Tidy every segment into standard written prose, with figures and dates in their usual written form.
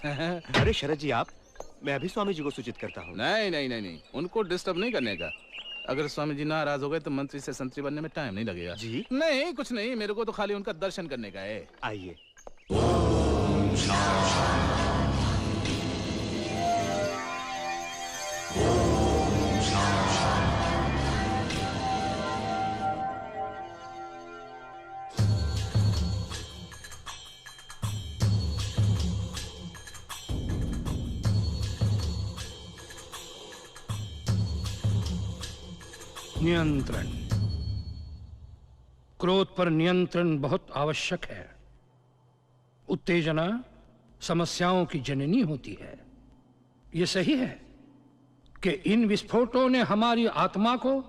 अरे शरद जी आप, मैं अभी स्वामी जी को सूचित करता हूँ। नहीं नहीं नहीं नहीं, उनको डिस्टर्ब नहीं करने का। अगर स्वामी जी नाराज हो गए तो मंत्री से संतरी बनने में टाइम नहीं लगेगा। जी नहीं कुछ नहीं, मेरे को तो खाली उनका दर्शन करने का है। आइए। नियंत्रण, क्रोध पर नियंत्रण बहुत आवश्यक है। उत्तेजना समस्याओं की जननी होती है। यह सही है कि इन विस्फोटों ने हमारी आत्मा को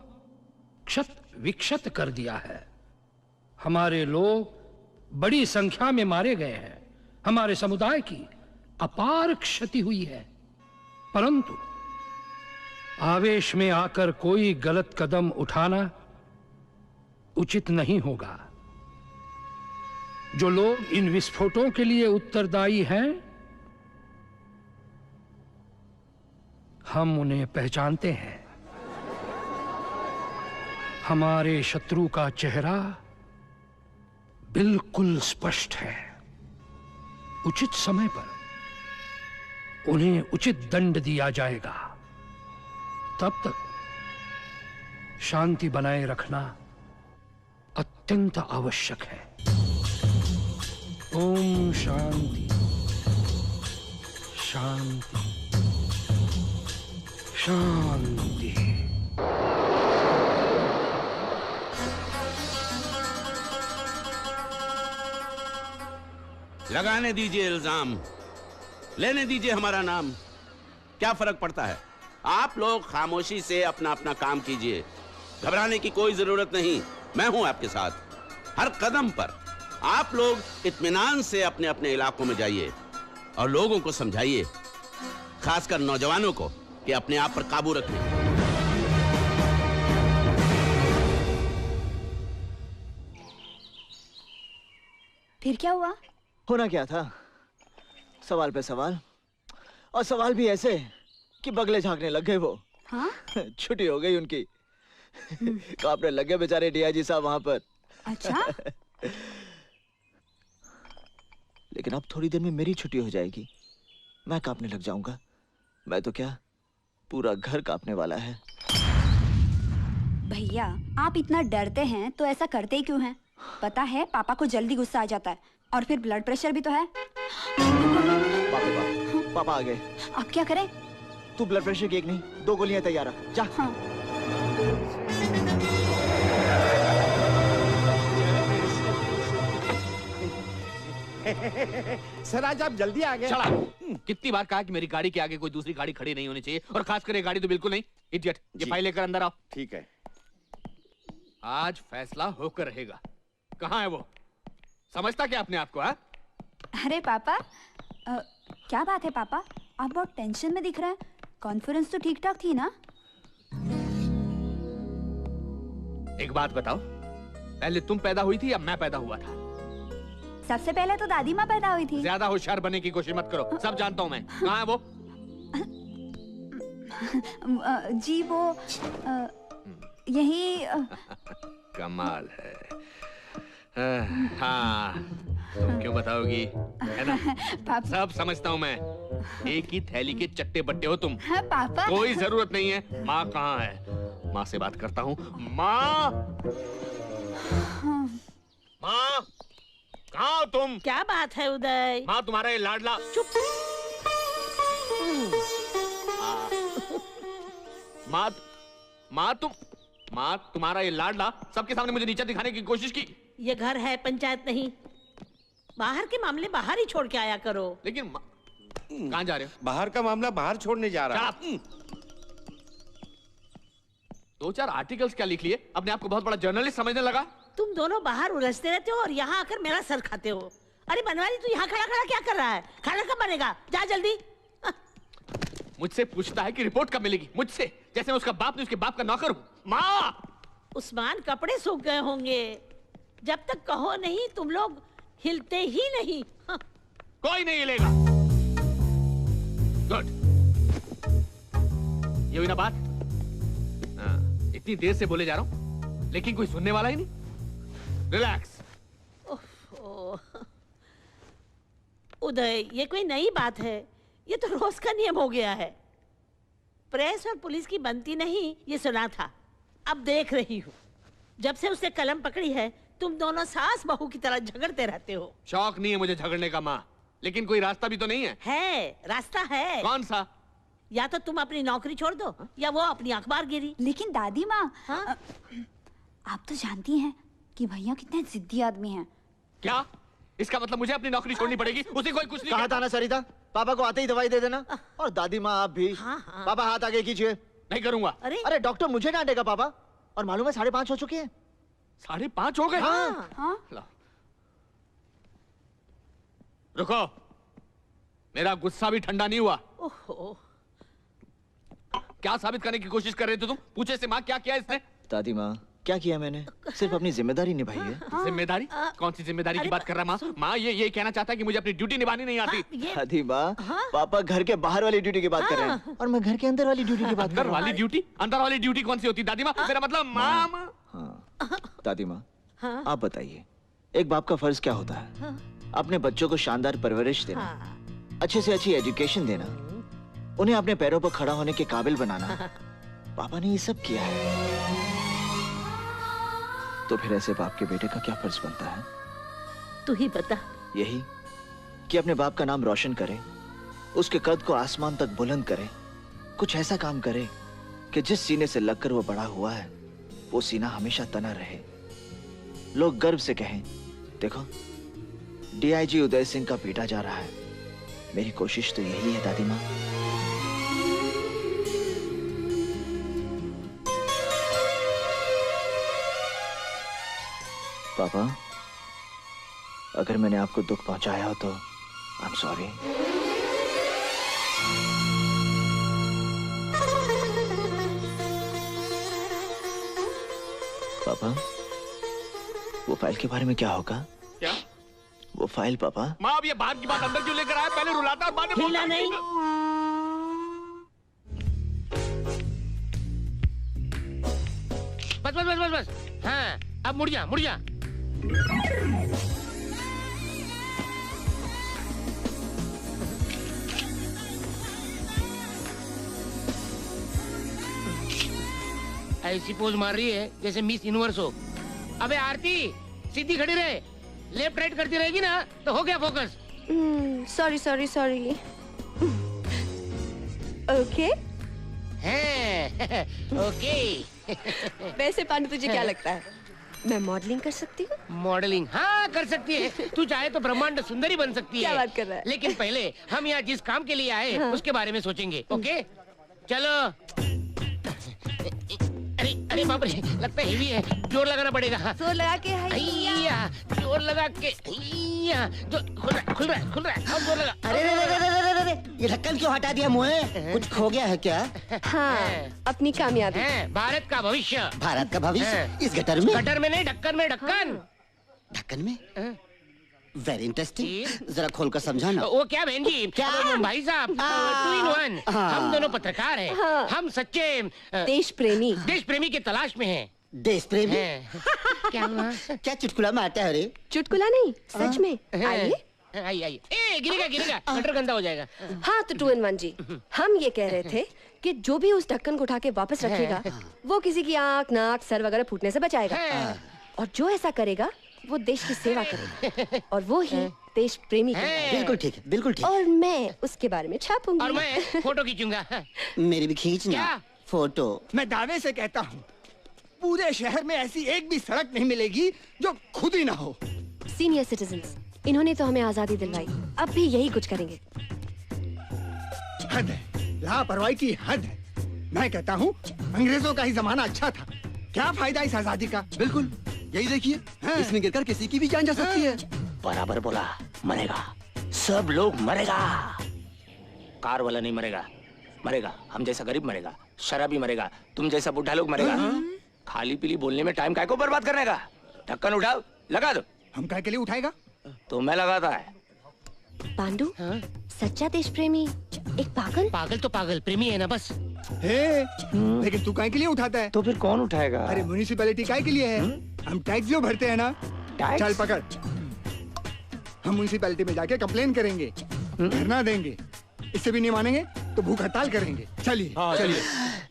क्षत विक्षत कर दिया है। हमारे लोग बड़ी संख्या में मारे गए हैं। हमारे समुदाय की अपार क्षति हुई है। परंतु आवेश में आकर कोई गलत कदम उठाना उचित नहीं होगा। जो लोग इन विस्फोटों के लिए उत्तरदायी हैं, हम उन्हें पहचानते हैं। हमारे शत्रु का चेहरा बिल्कुल स्पष्ट है। उचित समय पर उन्हें उचित दंड दिया जाएगा। तब तक शांति बनाए रखना अत्यंत आवश्यक है। ओम शांति शांति शांति। लगाने दीजिए इल्जाम, लेने दीजिए हमारा नाम। क्या फर्क पड़ता है? आप लोग खामोशी से अपना अपना काम कीजिए। घबराने की कोई जरूरत नहीं, मैं हूं आपके साथ। हर कदम पर आप लोग इत्मीनान से अपने अपने इलाकों में जाइए और लोगों को समझाइए, खासकर नौजवानों को, कि अपने आप पर काबू रखें। फिर क्या हुआ? होना क्या था? सवाल पे सवाल, और सवाल भी ऐसे कि बगले झांकने लग गए वो। हाँ? छुट्टी हो गई उनकी। कांपने लग गए बेचारे डीआईजी साहब वहां पर। अच्छा? लेकिन अब थोड़ी देर में मेरी छुट्टी हो जाएगी, मैं कांपने लग जाऊंगा। मैं तो क्या, पूरा घर कांपने वाला है। भैया आप इतना डरते हैं तो ऐसा करते ही क्यों हैं? पता है पापा को जल्दी गुस्सा आ जाता है, और फिर ब्लड प्रेशर भी तो है। पापा आ गए। अब क्या करें? तू ब्लड प्रेशर की एक नहीं 2 गोलियां तैयार रख, जा। हाँ। सर आज आप जल्दी आ गए। कितनी बार कहा कि मेरी गाड़ी के आगे कोई दूसरी गाड़ी खड़ी नहीं होनी चाहिए, और खासकर ये गाड़ी तो बिल्कुल नहीं। इडियट, ये फाइल लेकर अंदर आओ। ठीक है। आज फैसला होकर रहेगा। कहाँ है वो? समझता क्या अपने आप को? अरे पापा, क्या बात है पापा, आप बहुत टेंशन में दिख रहे हैं। कॉन्फ्रेंस तो ठीक ठाक थी ना? एक बात बताओ, पहले तुम पैदा हुई थी या मैं पैदा हुआ था? सबसे पहले तो दादी माँ पैदा हुई थी। ज्यादा होशियार बनने की कोशिश मत करो, सब जानता हूँ मैं। कहाँ है वो? जी वो यही। कमाल है। हाँ, तुम क्यों बताओगी, है ना? पापा सब समझता हूँ मैं। एक ही थैली के चट्टे बट्टे हो तुम। हाँ, पापा कोई जरूरत नहीं है। माँ कहाँ है? माँ से बात करता हूँ। माँ, माँ कहाँ हो तुम? क्या बात है उदय? माँ तुम्हारा ये लाडला। चुप। माँ तुम्हारा ये लाडला सबके सामने मुझे नीचा दिखाने की कोशिश की। ये घर है, पंचायत नहीं। बाहर के मामले बाहर ही छोड़ के आया करो। लेकिन कहाँ जा रहे हो? बाहर का मामला बाहर छोड़ने जा रहा है। 2-4 आर्टिकल्स क्या लिख लिए? अपने आप को बहुत बड़ा जर्नलिस्ट समझने लगा। तुम दोनों बाहर उलझते रहते हो और यहाँ आकर मेरा सर खाते हो। अरे बनवारी, तू यहाँ खड़ा खड़ा क्या कर रहा है? खाना कब बनेगा? जा जल्दी। मुझसे पूछता है कि रिपोर्ट कब मिलेगी? मुझसे, जैसे मैं उसका बाप नहीं उसके बाप का नौकर हूँ। माँ, उस्मान कपड़े सूख गए होंगे। जब तक कहो नहीं तुम लोग हिलते ही नहीं। कोई नहीं हिलेगा। गुड। ये हुई ना बात? हाँ, इतनी देर से बोले जा रहा हूं लेकिन कोई सुनने वाला ही नहीं। रिलैक्स। उदय, ये कोई नई बात है? ये तो रोज का नियम हो गया है। प्रेस और पुलिस की बनती नहीं, ये सुना था। अब देख रही हूँ, जब से उसने कलम पकड़ी है तुम दोनों सास बहू की तरह झगड़ते रहते हो। शौक नहीं है मुझे झगड़ने का माँ, लेकिन कोई रास्ता भी तो नहीं है। है, रास्ता है। कौन सा? या तो तुम अपनी नौकरी छोड़ दो या वो अपनी अखबार गिरी। लेकिन दादी माँ, हाँ? आप तो जानती हैं कि भैया कितने जिद्दी आदमी हैं। क्या इसका मतलब मुझे अपनी नौकरी छोड़नी पड़ेगी? उसे कोई कुछ नहीं कहा कहता। था ना सरिता, पापा को आते ही दवाई दे देना। और दादी माँ आप भी। हाँ, हाँ। पापा हाथ आगे कीजिए। नहीं करूंगा। अरे अरे डॉक्टर मुझे डांटेगा पापा। और मालूम है 5:30 हो चुके हैं। 5:30 हो गए? हाँ। हाँ? लो। रुको, मेरा गुस्सा भी ठंडा नहीं हुआ। ओहो, क्या साबित करने की कोशिश कर रहे थे तुम? पूछे से माँ क्या किया इसने? दादी माँ क्या किया मैंने? सिर्फ अपनी जिम्मेदारी निभाई है। जिम्मेदारी? कौन सी जिम्मेदारी की अरे बात कर रहा है माँ? माँ ये कहना चाहता है कि मुझे अपनी ड्यूटी निभानी नहीं आती। ये दादी माँ, पापा घर के बाहर वाली ड्यूटी की बात कर रहे हैं और मैं घर के अंदर वाली ड्यूटी की बात कर अंदर रहा हूँ। वाली ड्यूटी? अंदर वाली ड्यूटी कौन सी होती दादी माँ? मेरा मतलब माँ। हाँ। दादी माँ, आप बताइए, एक बाप का फर्ज क्या होता है? अपने बच्चों को शानदार परवरिश देना, अच्छे से अच्छी एजुकेशन देना, उन्हें अपने पैरों पर खड़ा होने के काबिल बनाना। पापा ने ये सब किया है, तो फिर ऐसे बाप के बेटे का क्या फर्ज बनता है? तू ही बता। यही कि अपने बाप का नाम रोशन करे, उसके कद को आसमान तक बुलंद करे, कुछ ऐसा काम करे कि जिस सीने से लगकर वो बड़ा हुआ है वो सीना हमेशा तना रहे। लोग गर्व से कहें, देखो डीआईजी उदय सिंह का बेटा जा रहा है। मेरी कोशिश तो यही है दादी माँ। पापा, अगर मैंने आपको दुख पहुंचाया हो तो आई एम सॉरी। पापा, वो फाइल के बारे में क्या होगा? क्या? वो फाइल पापा। माँ अब ये बाहर की बात अंदर क्यों लेकर आया? पहले रुलाता और बाद में हिला नहीं। बस बस बस बस बस। हाँ, अब मुड़ जा मुड़ जा। ऐसी पोज मार रही है जैसे मिस यूनिवर्स हो। अबे आरती, सीधी खड़ी रहे। लेफ्ट राइट करती रहेगी ना तो हो गया focus. Sorry sorry sorry. Okay है ओके। वैसे पांडु तुझे क्या लगता है, मैं मॉडलिंग कर सकती हूँ? मॉडलिंग हाँ कर सकती है। तू चाहे तो ब्रह्मांड सुंदरी बन सकती है। क्या बात कर रहा है? लेकिन पहले हम यहाँ जिस काम के लिए आए उसके बारे में सोचेंगे। ओके चलो। अरे अरे बाप रे, लगता है हेवी है, जोर लगाना पड़ेगा। जोर लगा के हैया, जोर लगा के हैया, जो खुल रहा है अब जोर लगा। अरे ये ढक्कन क्यों हटा दिया मुँह? कुछ खो गया है क्या? हाँ, अपनी कामयाबी। है भारत का भविष्य। भारत का भविष्य हाँ। इस गटर में? गटर में नहीं, ढक्कन में। ढक्कन ढक्कन में? वेरी इंटरेस्टिंग, जी। जरा खोल कर समझाना। वो क्या बहन जी? क्या? भाई साहब 2 in 1। हम दोनों पत्रकार हैं। हाँ। हम सच्चे देश प्रेमी। देश प्रेमी की तलाश में हैं। देश प्रेमी? हैं। क्या हुआ? क्या चुटकुला मारता है रे? चुटकुला नहीं, सच में। आइए। आइए आइए। ए गिरेगा गटर गंदा हो जाएगा। हाँ तो 2 in 1 जी, हम ये कह रहे थे कि जो भी उस ढक्कन को उठा के वापस रखेगा वो किसी की आंख नाक सर वगैरह फूटने से बचाएगा, और जो ऐसा करेगा वो देश की सेवा करेगा, और वो ही देश प्रेमी है। बिल्कुल ठीक है, बिल्कुल ठीक। और मैं उसके बारे में छापूंगी। और मैं फोटो खींचूंगा। मेरी भी खींचना क्या? फोटो। मैं दावे से कहता हूँ पूरे शहर में ऐसी एक भी सड़क नहीं मिलेगी जो खुद ही ना हो। सीनियर सिटीजन्स, इन्होंने तो हमें आजादी दिलवाई, अब भी यही कुछ करेंगे। हद है, लापरवाही की हद है। मैं कहता हूँ अंग्रेजों का ही जमाना अच्छा था। क्या फायदा इस आजादी का? बिल्कुल, यही देखिए, इसमें गिरकर किसी की भी जान जा सकती है। बराबर बोला, मरेगा, सब लोग मरेगा। कार वाला नहीं मरेगा, मरेगा हम जैसा गरीब मरेगा, शराबी मरेगा, तुम जैसा बुढ़ा लोग मरेगा। खाली पीली बोलने में टाइम काय को बर्बाद करने का? ढक्कन उठाओ, लगा दो। हम काय के लिए उठाएगा? तो मैं लगाता है। पांडु, सच्चा देश प्रेमी एक पागल? पागल तो पागल, प्रेमी है ना बस। लेकिन तू काय के लिए उठाता है? तो फिर कौन उठाएगा? अरे म्युनिसिपैलिटी काय के लिए है? हम टैक्स जो भरते हैं ना। चल पकड़, हम म्युनिसिपैलिटी में जाके कंप्लेन करेंगे, धरना देंगे। इससे भी नहीं मानेंगे तो भूख हड़ताल करेंगे। चलिए चलिए।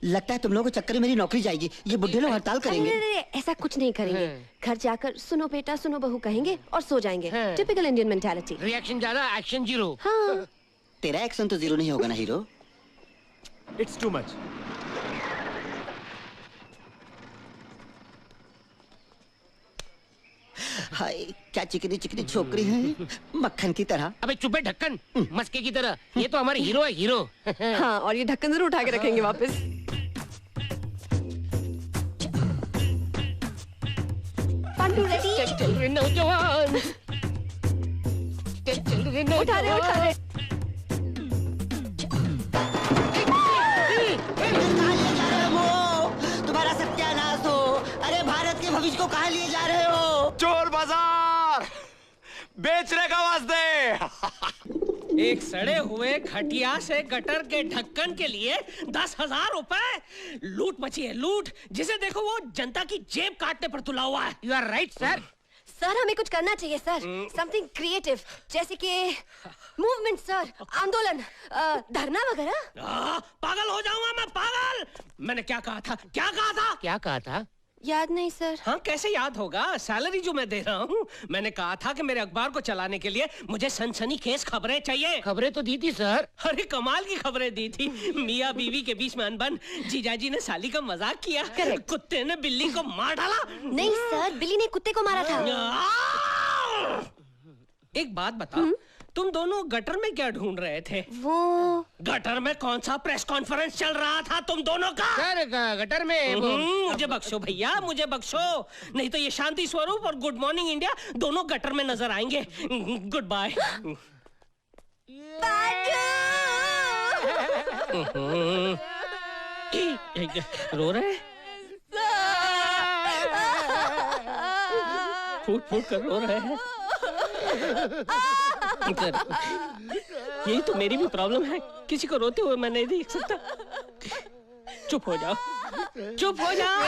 लगता है तुम लोगों को चक्कर में मेरी नौकरी जाएगी। ये बुढ़े लोग हड़ताल करेंगे। अरे ऐसा कुछ नहीं करेंगे। घर जाकर सुनो बेटा सुनो बहू कहेंगे और सो जाएंगे। Typical Indian mentality. रिएक्शन ज्यादा, एक्शन जीरो। हाँ। तेरा एक्शन तो जीरो नहीं होगा ना हीरो। It's too much. हाय क्या चिकनी चिकनी छोकरी है, मक्खन की तरह। अबे चुप है ढक्कन, मस्के की तरह। ये तो हमारे हीरो है, हीरो। हाँ, और ये ढक्कन जरूर उठा के रखेंगे वापस। पांडु रेडी? चल रे नौजवान, चल रे नौजवान। उठा रहे। तुम्हारा सत्यानाश हो। अरे भारत के भविष्य को कहाँ लिए जा रहे हो? चोर बाजार बेचने का वास्ते। एक सड़े हुए खटिया से गटर के ढक्कन के लिए 10,000 रुपए लूट मची है, लूट। जिसे देखो वो जनता की जेब काटने पर तुला हुआ है। You are right sir. Sir हमें कुछ करना चाहिए सर, समथिंग क्रिएटिव, जैसे कि मूवमेंट सर, आंदोलन, धरना वगैरह। पागल हो जाऊंगा मैं, पागल। मैंने क्या कहा था, क्या कहा था? क्या कहा था? याद नहीं सर। हाँ कैसे याद होगा, सैलरी जो मैं दे रहा हूँ। मैंने कहा था कि मेरे अखबार को चलाने के लिए मुझे सनसनीखेज खबरें चाहिए। खबरें तो दी थी सर। अरे कमाल की खबरें दी थी। मियाँ बीवी के बीच में अनबन, जीजाजी ने साली का मजाक किया, कुत्ते ने बिल्ली को मार डाला। नहीं सर, बिल्ली ने कुत्ते को मारा था। एक बात बताओ, तुम दोनों गटर में क्या ढूंढ रहे थे? वो गटर में कौन सा प्रेस कॉन्फ्रेंस चल रहा था तुम दोनों का? सर गटर में मुझे बख्शो भैया, मुझे बख्शो, नहीं तो ये शांति स्वरूप और गुड मॉर्निंग इंडिया दोनों गटर में नजर आएंगे। Good bye. रो रहे? फूट फूट कर रो रहे हैं। यही तो मेरी भी प्रॉब्लम है, किसी को रोते हुए मैं नहीं देख सकता। चुप हो जाओ, चुप हो जाओ।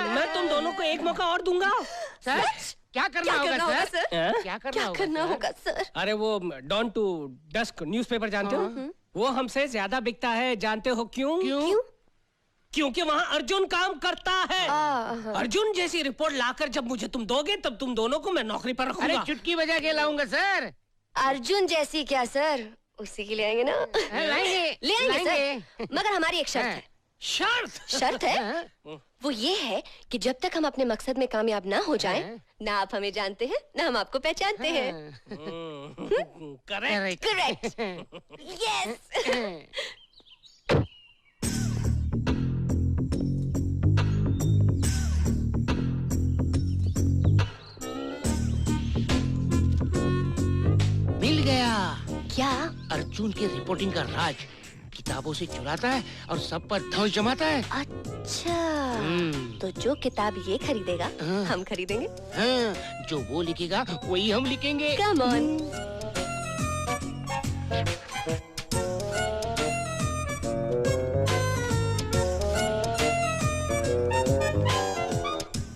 मैं तुम दोनों को एक मौका और दूंगा। सर क्या करना होगा सर? क्या करना होगा सर? अरे वो डॉन टू डस्क न्यूज़पेपर जानते हो? वो हमसे ज्यादा बिकता है, जानते हो क्यों? क्यों? क्योंकि वहाँ अर्जुन काम करता है। अर्जुन जैसी रिपोर्ट लाकर जब मुझे तुम दोगे तब तुम दोनों को मैं नौकरी पर रखूंगा। अरे चुटकी बजा के लाऊंगा सर। अर्जुन जैसी क्या सर, उसी की ले आएंगे ना। ले आएंगे सर, मगर हमारी एक शर्त है। शर्त है? वो ये है कि जब तक हम अपने मकसद में कामयाब ना हो जाएं, ना आप हमें जानते हैं ना हम आपको पहचानते हैं। करेक्ट। यस। मिल गया। क्या? अर्जुन के रिपोर्टिंग का राज किताबों से चुराता है और सब पर धौंस जमाता है। अच्छा, तो जो किताब ये खरीदेगा हम खरीदेंगे। हाँ, जो वो लिखेगा वही हम लिखेंगे। Come on.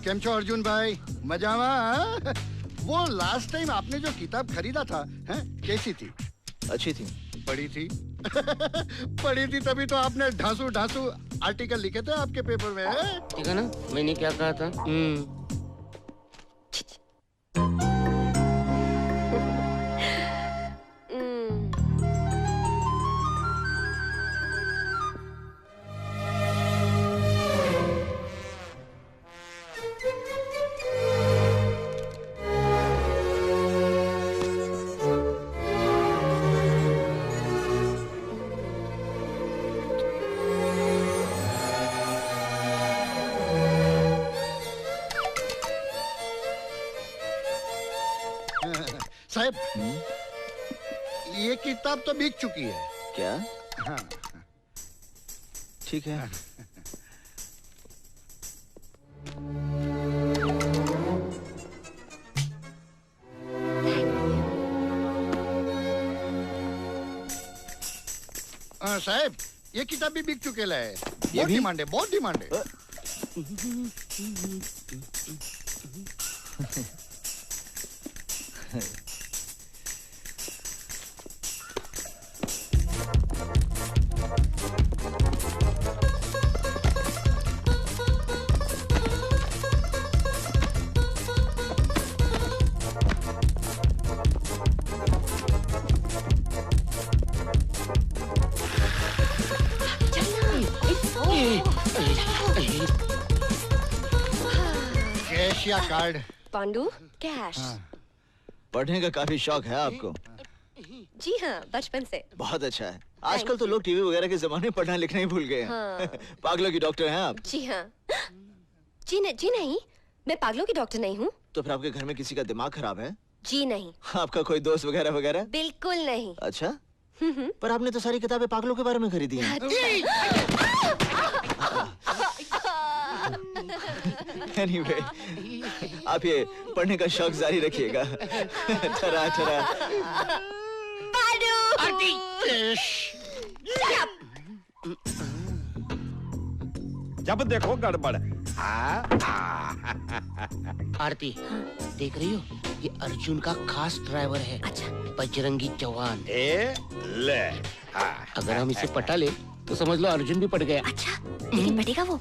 केम छो अर्जुन भाई, मजामा? वो लास्ट टाइम आपने जो किताब खरीदा था, हैं, कैसी थी? अच्छी थी। पढ़ी थी? पढ़ी थी तभी तो आपने ढांसू ढांसू आर्टिकल लिखे थे आपके पेपर में। ठीक है ना, मैंने क्या कहा था? साहब, ये किताब तो बिक चुकी है। क्या? हाँ। ठीक है। साहब ये किताब भी बिक चुकेला है। ये बहुत भी? डिमांड है, बहुत डिमांड है। कैश या कार्ड? पांडु, कैश। पढ़ने का काफी शौक है आपको? जी हाँ, बचपन से। बहुत अच्छा है। आजकल तो लोग टीवी वगैरह के जमाने में पढ़ना लिखना ही भूल गए हैं। हाँ। पागलों की डॉक्टर हैं आप? जी हाँ। जी नहीं, मैं पागलों की डॉक्टर नहीं हूँ। तो फिर आपके घर में किसी का दिमाग खराब है? जी नहीं। आपका कोई दोस्त वगैरह वगैरह? बिल्कुल नहीं। अच्छा, पर आपने तो सारी किताबें पागलों के बारे में खरीदी हैं। Anyway, आप ये पढ़ने का शौक जारी रखिएगा। ठरा ठरा। आरती! जब देखो गड़बड़। आरती, देख रही हो? ये अर्जुन का खास ड्राइवर है। अच्छा। बजरंगी जवान। ले। अगर हम इसे पटा ले तो समझ लो अर्जुन भी पट गया। अच्छा, लेकिन पटेगा वो?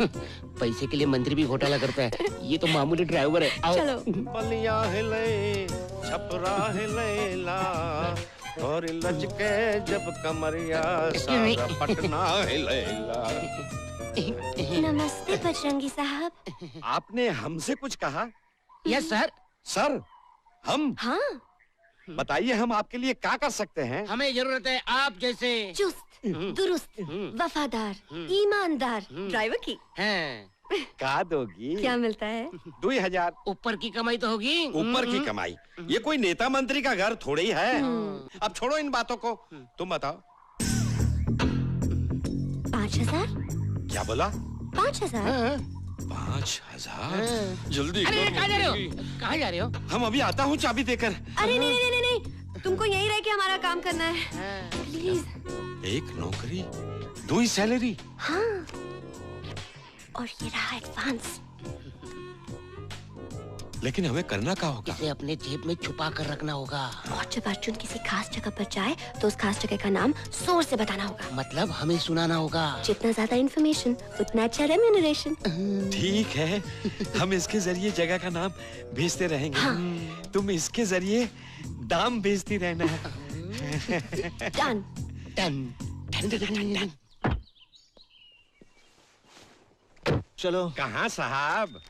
पैसे के लिए मंत्री भी घोटाला करता है। ये तो मामूली ड्राइवर है। आओ। चलो। बलिया हिले, छपरा हिलेला, और लचके जब कमरिया सारा पटना हिलेला। नमस्ते बजरंगी साहब। आपने हमसे कुछ कहा? Yes sir. सर, हम? हाँ। बताइए हम आपके लिए क्या कर सकते हैं? हमें जरूरत है आप जैसे चुस्त, दुरुस्त, वफादार, ईमानदार ड्राइवर की। हैं। का दोगी? क्या मिलता है? 2000। ऊपर की कमाई तो होगी। ऊपर की कमाई? ये कोई नेता मंत्री का घर थोड़ी है। अब छोड़ो इन बातों को, तुम बताओ। 5000? क्या बोला? 5000? 5000? जल्दी अरे करो। कहाँ जा रहे हो? कहाँ जा रहे हो? हम अभी आता हूँ चाबी देकर। अरे नहीं, तुमको यहीं रह के हमारा काम करना है। प्लीज। एक नौकरी, 2 ही सैलरी। हाँ। और ये रहा एडवांस। लेकिन हमें करना क्या होगा? इसे अपने जेब में छुपा कर रखना होगा। और जब अर्जुन किसी खास जगह पर जाए तो उस खास जगह का नाम जोर से बताना होगा। मतलब हमें सुनाना होगा। जितना ज्यादा इन्फॉर्मेशन उतना अच्छा रेम्यूनरेशन। ठीक है, हम इसके जरिए जगह का नाम भेजते रहेंगे। हाँ। तुम इसके जरिए दाम भेजती रहना। डन। डन। चलो। कहाँ साहब?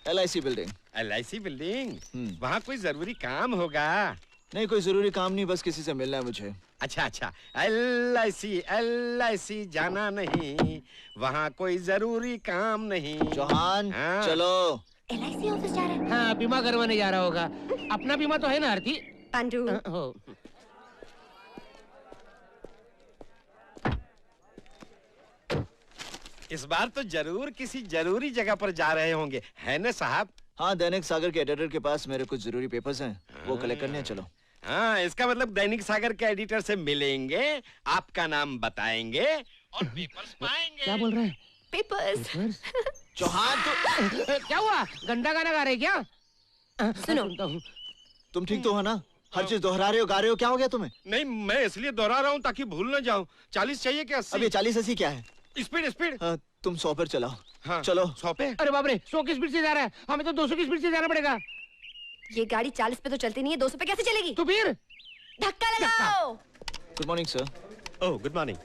LIC building. LIC building? वहाँ कोई जरूरी काम होगा? नहीं, कोई जरूरी काम नहीं, बस किसी से मिलना है मुझे। अच्छा, LIC जाना नहीं, वहाँ कोई जरूरी काम नहीं। चौहान, चलो। LIC ऑफिस जा रहा है। हाँ, बीमा करवाने जा रहा होगा। अपना बीमा तो है ना आरती? पांडु। हो। इस बार तो जरूर किसी जरूरी जगह पर जा रहे होंगे, है ना साहब? हाँ, दैनिक सागर के एडिटर के पास मेरे कुछ जरूरी पेपर्स हैं, वो कलेक्ट करने हैं। चलो। हाँ, इसका मतलब दैनिक सागर के एडिटर से मिलेंगे, आपका नाम बताएंगे और पेपर्स पाएंगे। क्या बोल रहे हैं? पेपर्स। चौहान तो क्या हुआ? गंदा गाना गा रहे क्या? सुनो, तुम ठीक तो हो ना? हर चीज दोहरा रहे हो, गा रहे हो, क्या हो गया तुम्हें? नहीं, मैं इसलिए दोहरा रहा हूँ ताकि भूल न जाऊँ। 40 चाहिए क्या 80? अब ये 40-80 क्या है? स्पीड। हाँ, तुम 100 पर चलाओ। हाँ, चलो। 100 पे? अरे बाप रे, 100 की स्पीड से जा रहा है। हमें तो 200 की स्पीड से जाना पड़ेगा। ये गाड़ी 40 पे तो चलती नहीं है, 200 पे कैसे चलेगी? तो फिर धक्का लगाओ। Good morning sir. Oh, good morning.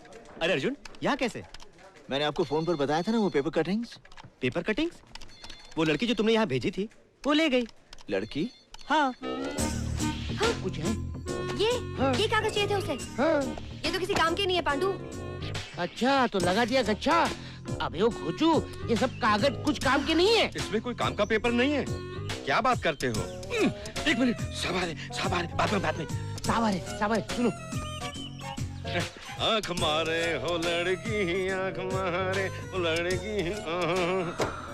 अरे अर्जुन, यहाँ कैसे? मैंने आपको फोन पर बताया था ना, वो पेपर कटिंग्स। Paper cuttings? वो लड़की जो तुमने यहाँ भेजी थी, वो ले गई। लड़की? हाँ। कुछ है? ये कागज चाहिए थे उसे। ये तो किसी काम के नहीं है पांडु। अच्छा, तो लगा दिया गच्छा। अबे वो घोचू, ये सब कागज कुछ काम के नहीं है। इसमें कोई काम का पेपर नहीं है। क्या बात करते हो? एक मिनट, सावधान, बात में। सावधान, सुनो। आँख मारे हो लड़की, आँख मारे हो लड़की।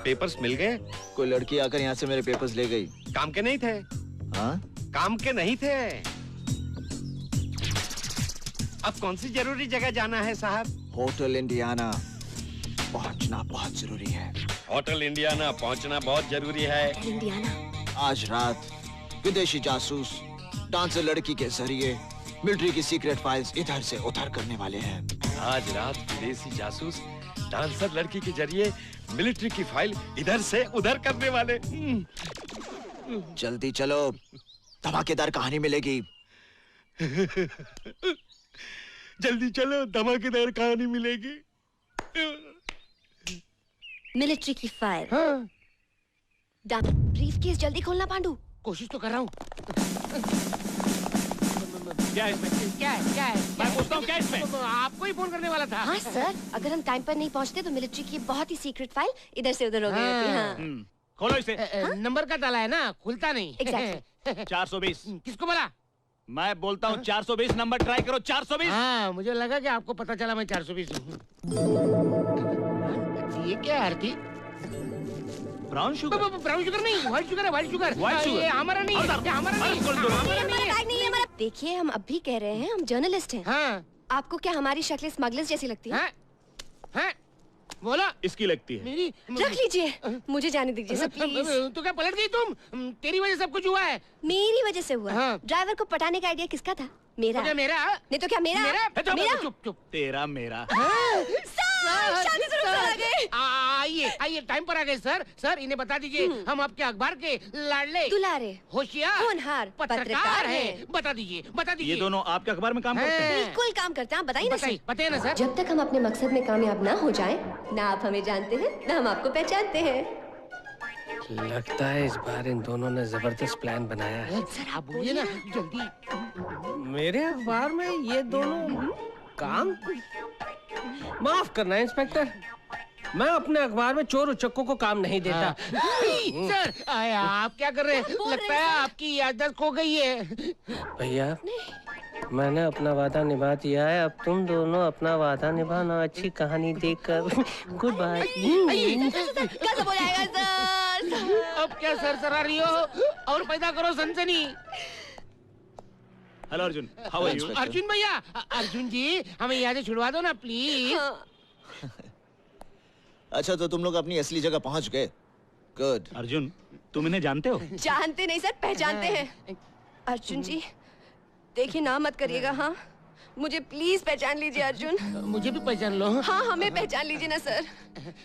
पेपर्स मिल गए? कोई लड़की आकर यहाँ से मेरे पेपर्स ले गई। काम के नहीं थे। हाँ? काम के नहीं थे। अब कौन सी जरूरी जगह जाना है साहब? होटल इंडियाना पहुंचना बहुत जरूरी है। होटल इंडियाना पहुंचना बहुत जरूरी है। इंडियाना। आज रात विदेशी जासूस डांसर लड़की के जरिए मिलिट्री की सीक्रेट फाइल्स इधर से उधर करने वाले हैं। आज रात विदेशी जासूस डांसर लड़की के जरिए मिलिट्री की फाइल इधर से उधर करने वाले। जल्दी चलो, धमाकेदार कहानी मिलेगी। जल्दी चलो, धमाकेदार कहानी मिलेगी। मिलिट्री की फाइल। हाँ। ब्रीफकेस जल्दी खोलना पांडू। कोशिश तो कर रहा हूँ। क्या है इसमें? क्या है? मैं पूछता हूँ क्या है इसमें? आपको ही फोन करने वाला था। हाँ सर, अगर हम टाइम पर नहीं पहुँचते तो मिलिट्री की बहुत ही सीक्रेट फाइल इधर से उधर हो गई होती। हाँ। खोलो इसे। नंबर का ताला है ना, खुलता नहीं। Exactly. 420। किसको बोला? मैं बोलता हूँ 420 नंबर ट्राई करो। 420। हाँ, मुझे लगा कि आपको पता चला मैं 420 हूँ। ये क्या है Aarti? Brown sugar? Brown sugar नहीं, व्हाइट शुगर है, व्हाइट शुगर। ये हमारा नहीं है, ये हमारा नहीं है। देखिए, हम अब भी कह रहे हैं हम जर्नलिस्ट हैं। हाँ। आपको क्या हमारी शक्लें स्मगलर्स जैसी लगती है? हाँ? बोला? इसकी लगती है। मेरी रख लीजिए, मुझे जाने दीजिए सर प्लीज। तो क्या पलट गई तुम? तेरी वजह से सब कुछ हुआ है। मेरी वजह से हुआ। हाँ। ड्राइवर को पटाने का आइडिया किसका था? मेरा। तो क्या मेरा? नहीं तो क्या मेरा? मेरा? चुप। तेरा मेरा। शादी से रुक आ गए। आइए टाइम पर आ गए सर। सर इन्हें बता दीजिए हम आपके अखबार के लाडले दुलारे होशियार होनहार पत्रकार हैं। बता दीजिए। ये दोनों आपके अखबार में काम करते हैं? बिल्कुल काम करते हैं। आप बताइए ना सर। बताइए ना सर। जब तक हम अपने मकसद में कामयाब ना हो जाएं, ना आप हमें जानते हैं ना हम आपको पहचानते हैं। लगता है इस बार इन दोनों ने जबरदस्त प्लान बनाया है। सर आप बोलिए ना जल्दी। मेरे अखबार में ये दोनों काम? माफ करना इंस्पेक्टर, मैं अपने अखबार में चोर उचक्कों को काम नहीं देता। सर आप क्या कर रहे हैं? लगता है आपकी याददाश्त खो गई है। भैया, मैंने अपना वादा निभा दिया है, अब तुम दोनों अपना वादा निभाना। अच्छी कहानी देखकर गुड बाय। कैसे बोलाएगा सर? अब क्या सर रही हो? और पैदा करो सनसनी। Hello Arjun, how are you? Arjun भैया, अर्जुन जी हमें यहाँ से छुड़वा दो ना प्लीज। अच्छा तो तुम लोग अपनी असली जगह पहुंच गए। गुड। अर्जुन, तुम इन्हें जानते हो? जानते नहीं सर, पहचानते हैं। अर्जुन जी देखिए, ना मत करिएगा। हाँ, मुझे प्लीज पहचान लीजिए अर्जुन। मुझे भी पहचान लो। हाँ, हमें पहचान लीजिए ना सर।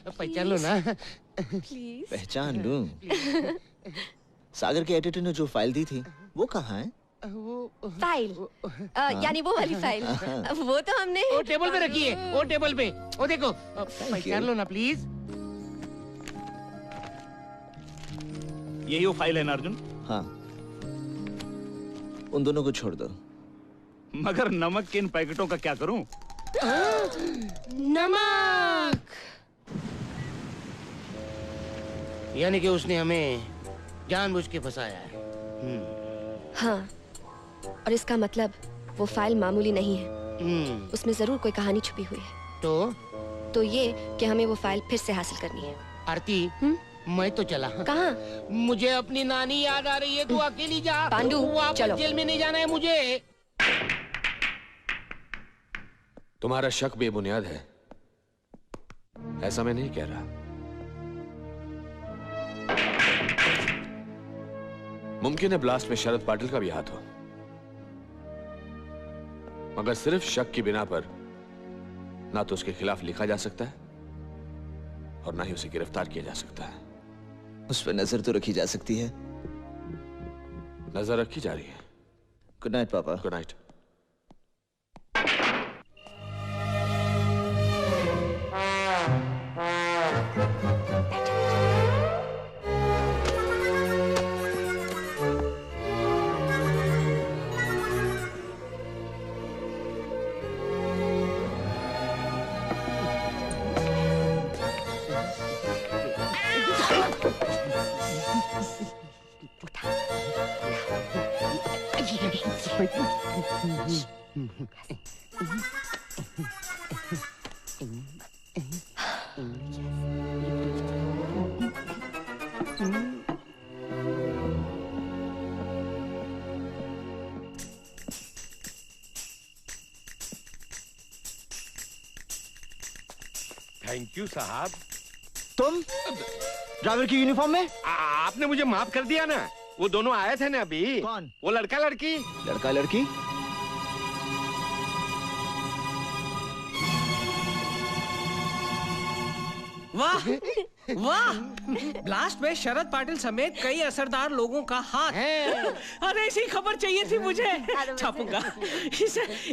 पहचान लो ना प्लीज। पहचान लूं? सागर के एडिटर ने जो फाइल दी थी वो कहाँ है? फाइल यानी वो वाली फाइल। वो तो हमने वो टेबल पे रखी है। वो टेबल पे वो देखो। पहचान लो ना प्लीज। यही वो फाइल है ना अर्जुन? हाँ, उन दोनों को छोड़ दो। मगर नमक के इन पैकेटों का क्या करूं? नमक। यानी कि उसने हमें जानबूझ के फंसाया है। हाँ, और इसका मतलब वो फाइल मामूली नहीं है। उसमें जरूर कोई कहानी छुपी हुई है। तो ये कि हमें वो फाइल फिर से हासिल करनी है। आरती, मैं तो चला। कहाँ? मुझे अपनी नानी याद आ रही है। तू अकेली जा। पांडू, चलो। जेल में नहीं जाना है मुझे। तुम्हारा शक बेबुनियाद है, ऐसा मैं नहीं कह रहा। मुमकिन है ब्लास्ट में शरद पाटिल का भी हाथ हो, मगर सिर्फ शक की बिना पर ना तो उसके खिलाफ लिखा जा सकता है और ना ही उसे गिरफ्तार किया जा सकता है। उस पर नजर तो रखी जा सकती है। नजर रखी जा रही है। गुड नाइट पापा। Good night. थैंक यू साहब। तुम ड्राइवर की यूनिफॉर्म में? आपने मुझे माफ कर दिया ना। वो दोनों आए थे ना अभी। कौन? वो लड़का लड़की। लड़का लड़की? वाह वाह, ब्लास्ट में शरद पाटिल समेत कई असरदार लोगों का हाथ है। अरे ऐसी खबर चाहिए थी मुझे। छापूंगा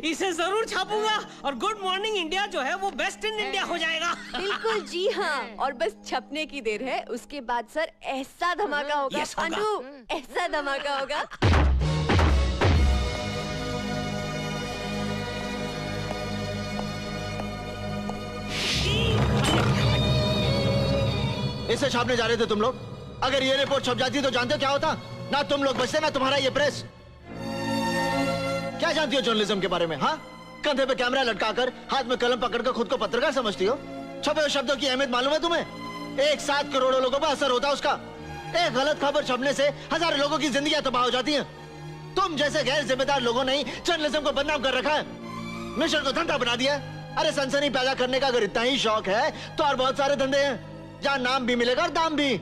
इसे जरूर छापूंगा और गुड मॉर्निंग इंडिया जो है वो बेस्ट इन इंडिया हो जाएगा। बिल्कुल जी हाँ, और बस छपने की देर है, उसके बाद सर ऐसा धमाका होगा। अनु, ऐसा धमाका होगा। इसे छापने जा रहे थे तुम लोग? अगर ये रिपोर्ट छप जाती तो जानते हो क्या होता? ना तुम लोग बचते, ना तुम्हारा ये प्रेस। क्या जानती हो जर्नलिज्म के बारे में? हाँ, कंधे पे कैमरा लटकाकर हाथ में कलम पकड़कर खुद को पत्रकार समझती हो? छपे हुए शब्दों की अहमियत मालूम है तुम्हें? 1-7 करोड़ लोगों पर असर होता है उसका। एक गलत खबर छपने से हजारों लोगों की जिंदगियां तबाह हो जाती हैं। तुम जैसे गैर जिम्मेदार लोगों ने जर्नलिज्म को बदनाम कर रखा है, मिशन को धंधा बना दिया। अरे सनसनी पैदा करने का अगर इतना ही शौक है तो और बहुत सारे धंधे हैं जहां नाम भी मिलेगा और दाम भी।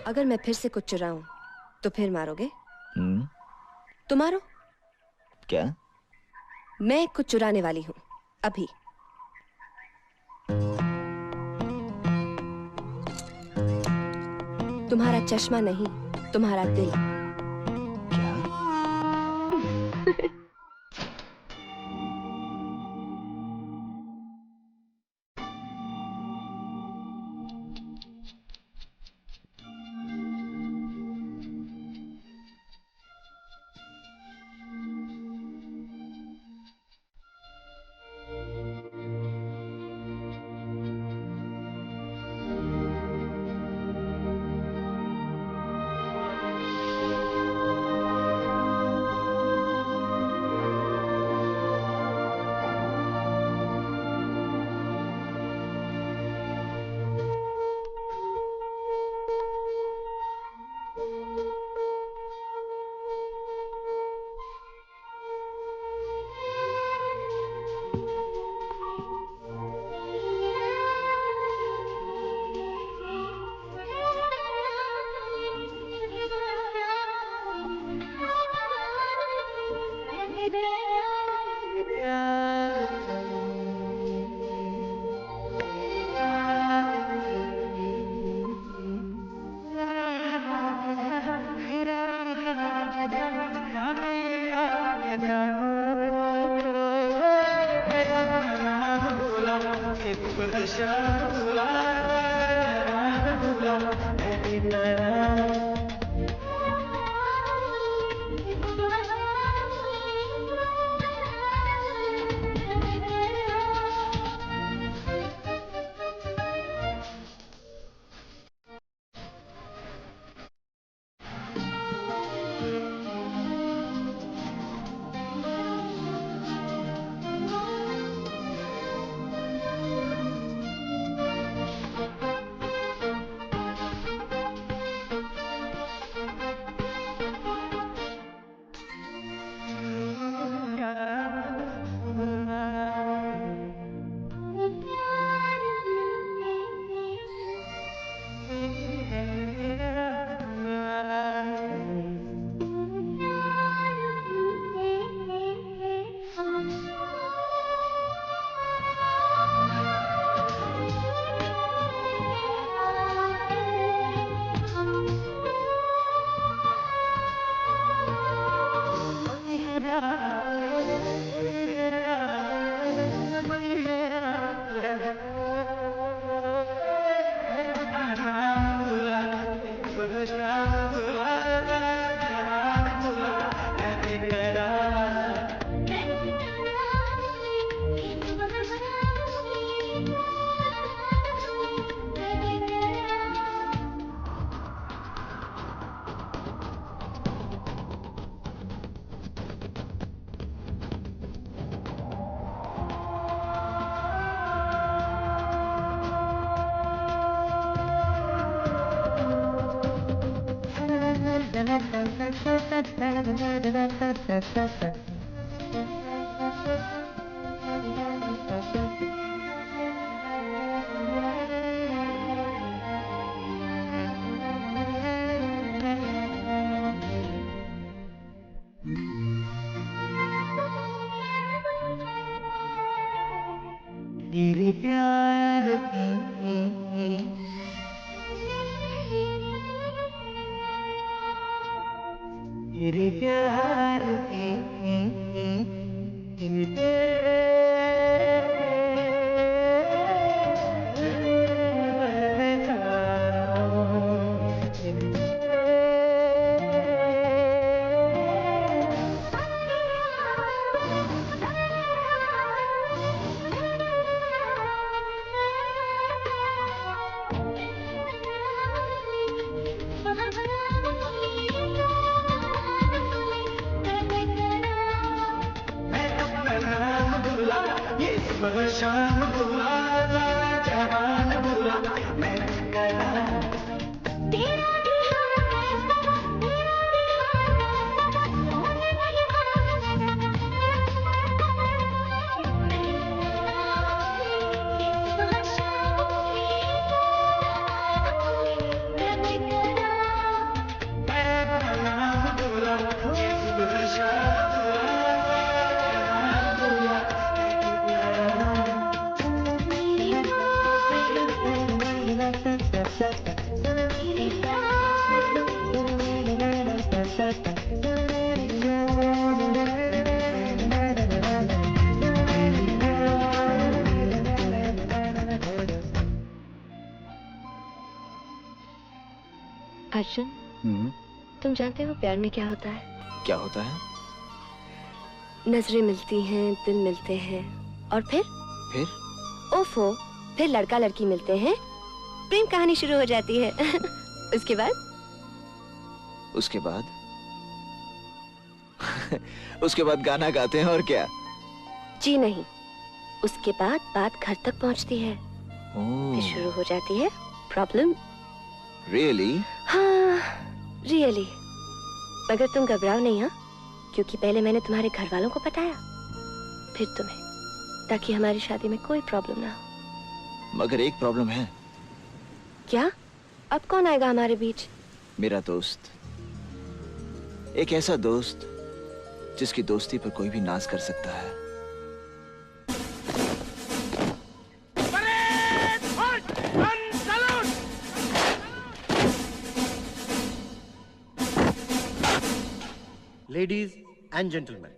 अगर मैं फिर से कुछ चुराऊं तो फिर मारोगे? तो मारो। क्या? मैं कुछ चुराने वाली हूं अभी। तुम्हारा चश्मा नहीं, तुम्हारा दिल। तेरे प्यार तेरे प्यार शाम बुला जहान बुला मैं अर्जुन, तुम जानते हो प्यार में क्या होता है? क्या होता है? नजरें मिलती हैं, दिल मिलते हैं, और फिर ओफो, फिर लड़का लड़की मिलते हैं, प्रेम कहानी शुरू हो जाती है। उसके बाद उसके बाद गाना गाते हैं और क्या? जी नहीं, उसके बाद बात घर तक पहुंचती है, फिर शुरू हो जाती है प्रॉब्लम। रियली? हाँ, रियली। मगर तुम घबराओ नहीं, हाँ? क्योंकि पहले मैंने तुम्हारे घर वालों को बताया, फिर तुम्हें, ताकि हमारी शादी में कोई प्रॉब्लम ना हो। मगर एक प्रॉब्लम है। क्या? अब कौन आएगा हमारे बीच? मेरा दोस्त, एक ऐसा दोस्त जिसकी दोस्ती पर कोई भी नाज कर सकता है। लेडीज एंड जेंटलमैन,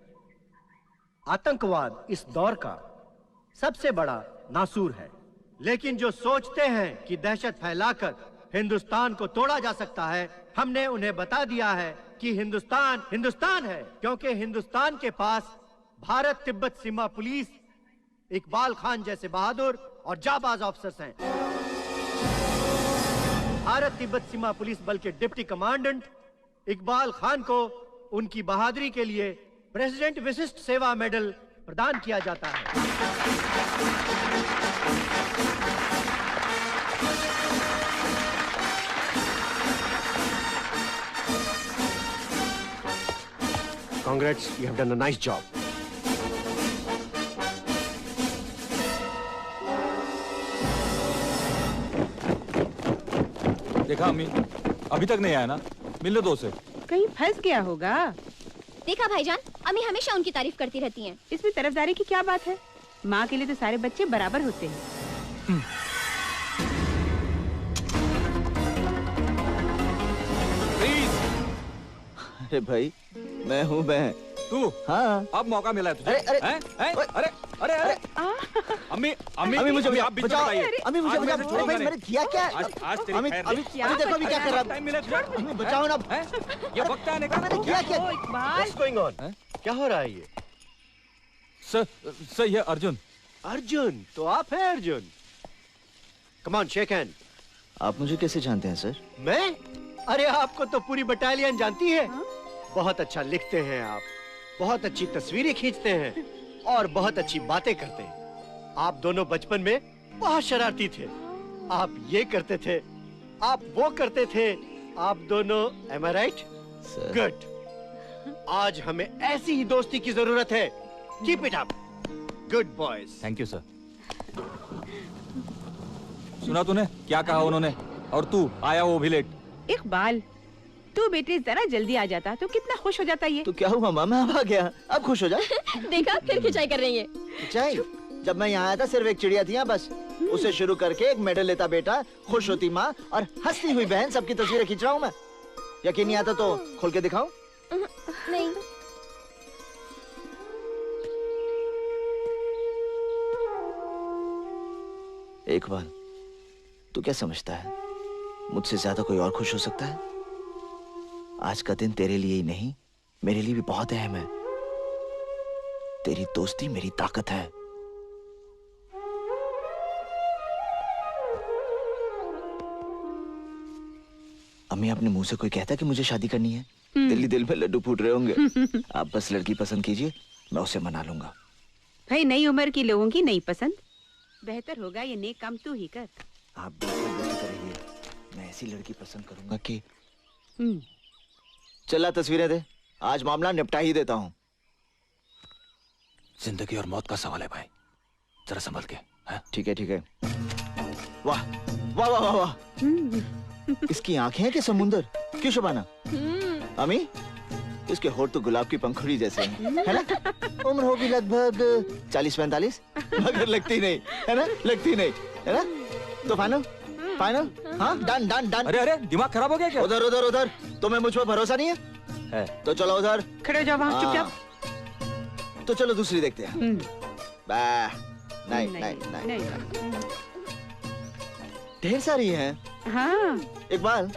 आतंकवाद इस दौर का सबसे बड़ा नासूर है, लेकिन जो सोचते हैं कि दहशत फैलाकर हिंदुस्तान को तोड़ा जा सकता है, हमने उन्हें बता दिया है कि हिंदुस्तान हिंदुस्तान है, क्योंकि हिंदुस्तान के पास भारत तिब्बत सीमा पुलिस, इकबाल खान जैसे बहादुर और जाबाज ऑफिसर्स हैं। भारत तिब्बत सीमा पुलिस बल के डिप्टी कमांडेंट इकबाल खान को उनकी बहादुरी के लिए प्रेसिडेंट विशिष्ट सेवा मेडल प्रदान किया जाता है। Congrats, you have done a nice job. देखा अम्मी, अभी तक नहीं आया ना, मिल लो 2 से। कहीं फंस गया होगा। देखा भाईजान, अम्मी हमेशा उनकी तारीफ करती रहती हैं। इसमें तरफदारी की क्या बात है? माँ के लिए तो सारे बच्चे बराबर होते हैं। अरे भाई, मैं हूँ मैं। तू? हाँ। अब मौका मिला है तुझे। अरे अरे अम्मी अम्मी मुझे आप भी बचाओ। बताइए। अम्मी मुझे बचाओ। भाई मैंने किया क्या? आज तेरी अम्मी खैर अभी नहीं। देखो अभी क्या कर रहा हूँ। अम्मी बचाओ ना। ये वक्त आने का। मैंने किया क्या? What's going on? क्या हो रहा है ये? सर ये अर्जुन। अर्जुन? तो आप हैं Arjun? Come on, shake hand. आप मुझे कैसे जानते हैं सर? मैं? अरे आपको तो पूरी बटालियन जानती है। बहुत अच्छा लिखते हैं आप, बहुत अच्छी तस्वीरें खींचते हैं और बहुत अच्छी बातें करते हैं। आप दोनों बचपन में बहुत शरारती थे। आप ये करते थे, आप वो करते थे। आप दोनों, am I right? गुड। आज हमें ऐसी ही दोस्ती की जरूरत है। Keep it up. Good boys. Thank you sir. सुना तूने क्या कहा उन्होंने? और तू आया वो भी लेट। इकबाल, तू बेटे जरा जल्दी आ जाता तो कितना खुश हो जाता ये। तो क्या हुआ माँ, मैं अब आ गया, अब खुश हो जा। देखा, फिर खिंचाई कर रही है। खिंचाई? जब मैं यहाँ आया था सिर्फ एक चिड़िया थी यहाँ बस। उसे शुरू करके एक मेडल लेता बेटा, खुश होती माँ और हंसती हुई बहन, सबकी तस्वीरें खींच रहा हूँ मैं। यकीन नहीं आता तो खोल के दिखाऊं? नहीं। इकबाल, तू क्या समझता है मुझसे ज्यादा कोई और खुश हो सकता है? आज का दिन तेरे लिए ही नहीं, मेरे लिए भी बहुत अहम है। तेरी दोस्ती मेरी ताकत है। अम्मी, अपने मुंह से कोई कहता है कि मुझे शादी करनी है? दिल्ली दिल में लड्डू फूट रहे होंगे। आप बस लड़की पसंद कीजिए, मैं उसे मना लूंगा। भाई नई उम्र की लोगों की नई पसंद, बेहतर होगा ये नेक काम तू ही कर। आप बिल्कुल बेफिक्र रहिए, मैं ऐसी लड़की पसंद करूंगा कि चला तस्वीरें दे, आज मामला निपटा ही देता हूँ। जिंदगी और मौत का सवाल है भाई, जरा संभल के। ठीक है ठीक है। वाह वाह वाह वाह वाह, इसकी आंखें हैं कि समुंदर? क्यों शबाना? अमी, इसके होठ तो गुलाब की पंखुड़ी जैसे हैं, है ना? उम्र होगी लगभग 40-45, मगर लगती नहीं, है ना? लगती नहीं, है ना? तो फाइनल फाइनल? हाँ, डन डन डन। अरे अरे, दिमाग खराब हो गया क्या? उधर उधर उधर, तुम्हें मुझ पर भरोसा नहीं है? तो चलो उधर खड़े हो जाओ वहाँ चुपचाप। तो चलो दूसरी देखते हैं। नहीं नहीं नहीं, ढेर सारी हैं। हाँ। इकबाल,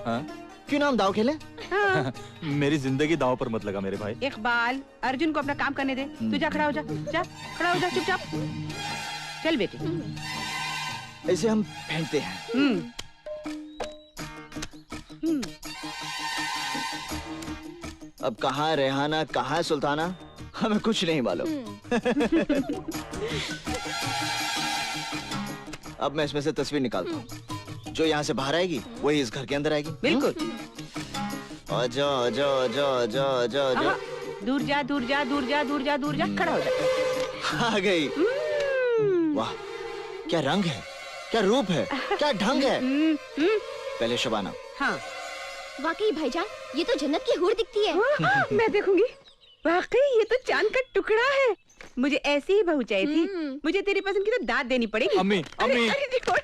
क्यों नाम दाव खेले? हाँ। मेरी जिंदगी दाव पर मत लगा मेरे भाई। इकबाल, अर्जुन को अपना काम करने दे। तू जा, खड़ा हो जा, जा खड़ा हो जा चुपचाप। चल बेटे। ऐसे हम फेंकते हैं। अब कहाँ रेहाना, कहाँ सुल्ताना, हमें कुछ नहीं मालूम। अब मैं इसमें से तस्वीर निकालता हूँ। जो यहाँ से बाहर आएगी वही इस घर के अंदर आएगी। बिल्कुल। और जो जो जो जो जो जो दूर जा दूर जा दूर जा दूर जा दूर जा, खड़ा हो जा। आ गई। वाह, क्या रंग है, क्या रूप है, क्या ढंग है। पहले शबाना। हाँ। वाकई भाईजान, ये तो जन्नत की हूर दिखती है। मैं देखूंगी। वाकई ये तो चांद का टुकड़ा है। मुझे ऐसी ही बहू चाहिए थी। मुझे तेरी पसंद की तो दाद देनी पड़ेगी। अम्मी, अम्मी। अरे देखो।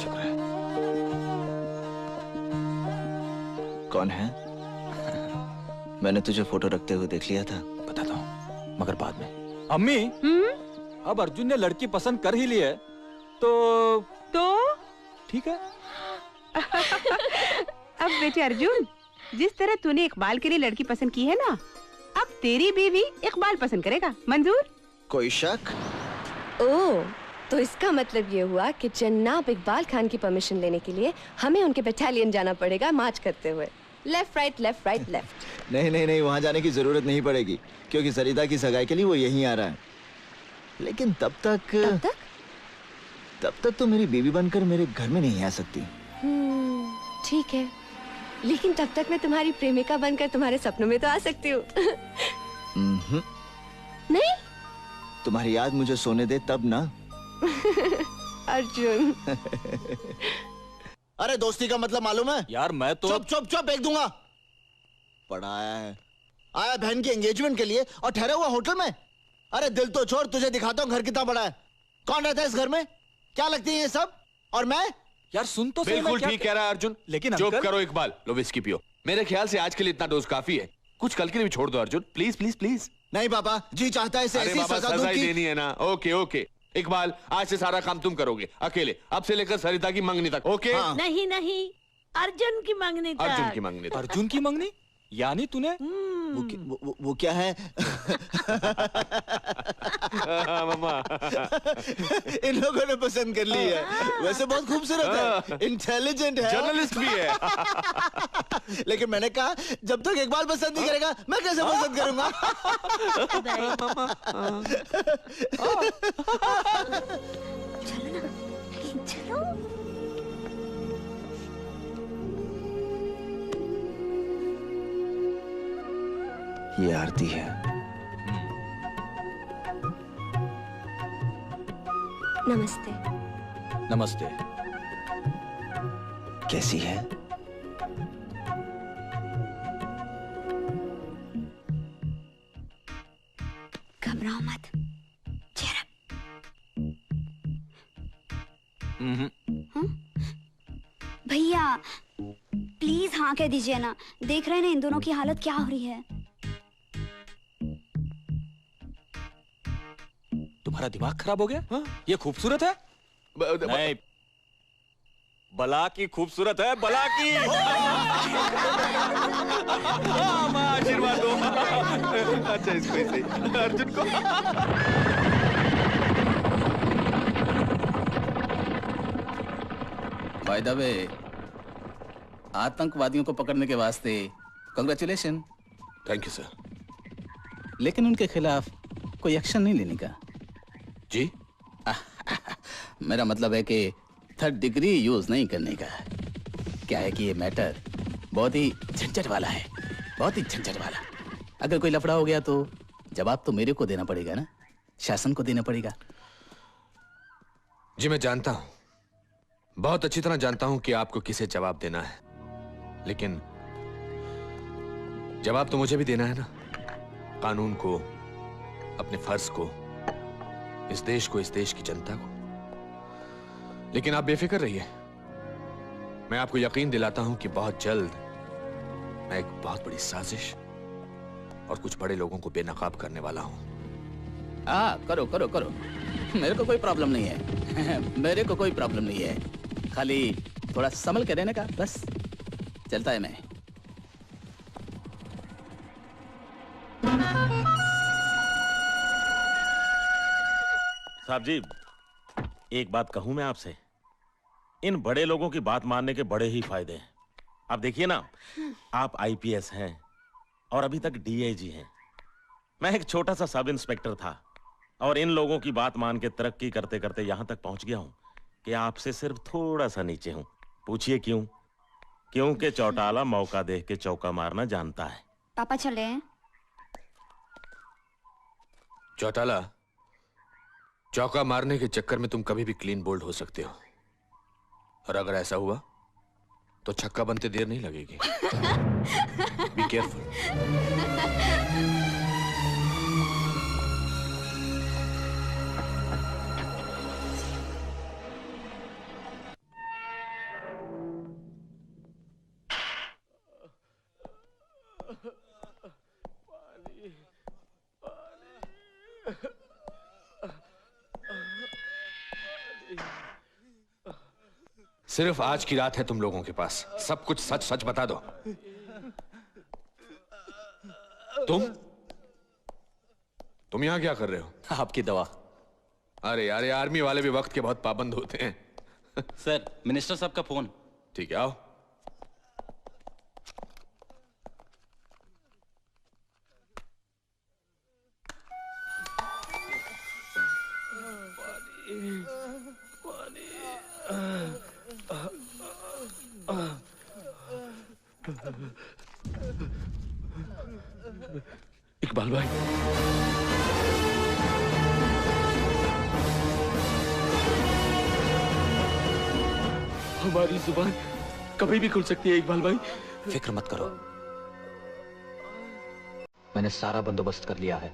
शुक्र है। कौन है? मैंने तुझे फोटो रखते हुए देख लिया था। बताता हूँ, मगर बाद में। अम्मी, अब अर्जुन ने लड़की पसंद कर ही ली है, तो ठीक है। अब बेटे अर्जुन, जिस तरह तूने इकबाल के लिए लड़की पसंद की है ना, अब तेरी बीवी इकबाल पसंद करेगा। मंजूर? कोई शक? ओह, तो इसका मतलब ये हुआ कि जनाब इकबाल खान की परमिशन लेने के लिए हमें उनके बटालियन जाना पड़ेगा मार्च करते हुए। Left right left right left. नहीं नहीं नहीं, वहाँ जाने की जरूरत नहीं पड़ेगी, क्योंकि सरिता की सगाई के लिए वो यहीं आ रहा है। लेकिन तब तक तो मेरी बीवी बनकर मेरे घर में नहीं आ सकती। ठीक है, लेकिन तब तक मैं तुम्हारी प्रेमिका बनकर तुम्हारे सपनों में तो आ सकती हूँ। नहीं? तुम्हारी याद मुझे सोने दे तब ना। अर्जुन। अरे दोस्ती का मतलब मालूम है? यार मैं तो चुप चुप चुप, फेंक दूंगा। पड़ा आया बहन की एंगेजमेंट के लिए और ठहरा हुआ होटल में। अरे दिल तो छोड़, तुझे दिखाता हूँ घर कितना बड़ा है। कौन रहता है इस घर में? क्या लगती है ये सब? और मैं? यार सुन तो सही, बिल्कुल ठीक कह रहा है अर्जुन। लेकिन चुप अंकल... करो इकबाल, लो विस्की पियो। मेरे ख्याल से आज के लिए इतना डोज काफी है। कुछ कल के लिए भी छोड़ दो अर्जुन, प्लीज प्लीज प्लीज। नहीं पापा जी चाहता है इसे अरे ऐसी बाबा, सजा दूं सजा ही कि... देनी है ना। ओके ओके इकबाल, आज से सारा काम तुम करोगे अकेले, अब से लेकर सरिता की मंगनी तक। ओके? नहीं नहीं, अर्जुन की मंगनी तक। अर्जुन की मंगनी तक। अर्जुन की मंगनी? यानी तूने वो क्या है? मामा इन लोगों ने पसंद कर ली है। वैसे बहुत खूबसूरत है, इंटेलिजेंट है, जर्नलिस्ट भी है। लेकिन मैंने कहा जब तक इकबाल पसंद नहीं करेगा मैं कैसे पसंद करूंगा? चलो। ये आरती है। नमस्ते। नमस्ते। कैसी है? घबराओ मत। cheer up। भैया प्लीज हाँ कह दीजिए ना, देख रहे हैं ना इन दोनों की हालत क्या हो रही है। तुम्हारा दिमाग खराब हो गया? हाँ? ये खूबसूरत है? नहीं, बला की खूबसूरत है, बला की। माँ आशीर्वाद दो। अच्छा इसको ऐसे अर्जुन को। बाय द वे, आतंकवादियों को पकड़ने के वास्ते कांग्रेचुलेशन। Thank you sir. लेकिन उनके खिलाफ कोई एक्शन नहीं लेने का। जी? मेरा मतलब है कि थर्ड डिग्री यूज नहीं करने का। क्या है कि ये मैटर बहुत ही झंझट वाला है, बहुत ही झंझट वाला। अगर कोई लफड़ा हो गया तो जवाब तो मेरे को देना पड़ेगा ना, शासन को देना पड़ेगा। जी मैं जानता हूं, बहुत अच्छी तरह जानता हूं कि आपको किसे जवाब देना है, लेकिन जवाब तो मुझे भी देना है ना, कानून को, अपने फर्ज को, इस देश को, इस देश की जनता को। लेकिन आप बेफिक्र रहिए, मैं आपको यकीन दिलाता हूं कि बहुत जल्द मैं एक बहुत बड़ी साजिश और कुछ बड़े लोगों को बेनकाब करने वाला हूं। करो करो करो, मेरे को कोई प्रॉब्लम नहीं है। मेरे को कोई प्रॉब्लम नहीं है, खाली थोड़ा संभल के रहने का बस। चलता है मैं। साहब जी, एक बात कहूं मैं आपसे, इन बड़े लोगों की बात मानने के बड़े ही फायदे हैं। आप देखिए ना, आप आईपीएस हैं और अभी तक डीआईजी हैं। मैं एक छोटा सा सब इंस्पेक्टर था और इन लोगों की बात मान के तरक्की करते करते यहां तक पहुंच गया हूं कि आपसे सिर्फ थोड़ा सा नीचे हूं। पूछिए क्यों? क्योंकि चौटाला मौका देख के चौका मारना जानता है। पापा चले। चौटाला, चौका मारने के चक्कर में तुम कभी भी क्लीन बोल्ड हो सकते हो, और अगर ऐसा हुआ तो छक्का बनते देर नहीं लगेगी। Be careful. सिर्फ आज की रात है तुम लोगों के पास, सब कुछ सच सच बता दो। तुम यहां क्या कर रहे हो? आपकी दवा। अरे यार, ये आर्मी वाले भी वक्त के बहुत पाबंद होते हैं। सर, मिनिस्टर साहब का फोन। ठीक है, आओ। इकबाल भाई, हमारी जुबान कभी भी खुल सकती है इकबाल भाई। फिक्र मत करो, मैंने सारा बंदोबस्त कर लिया है।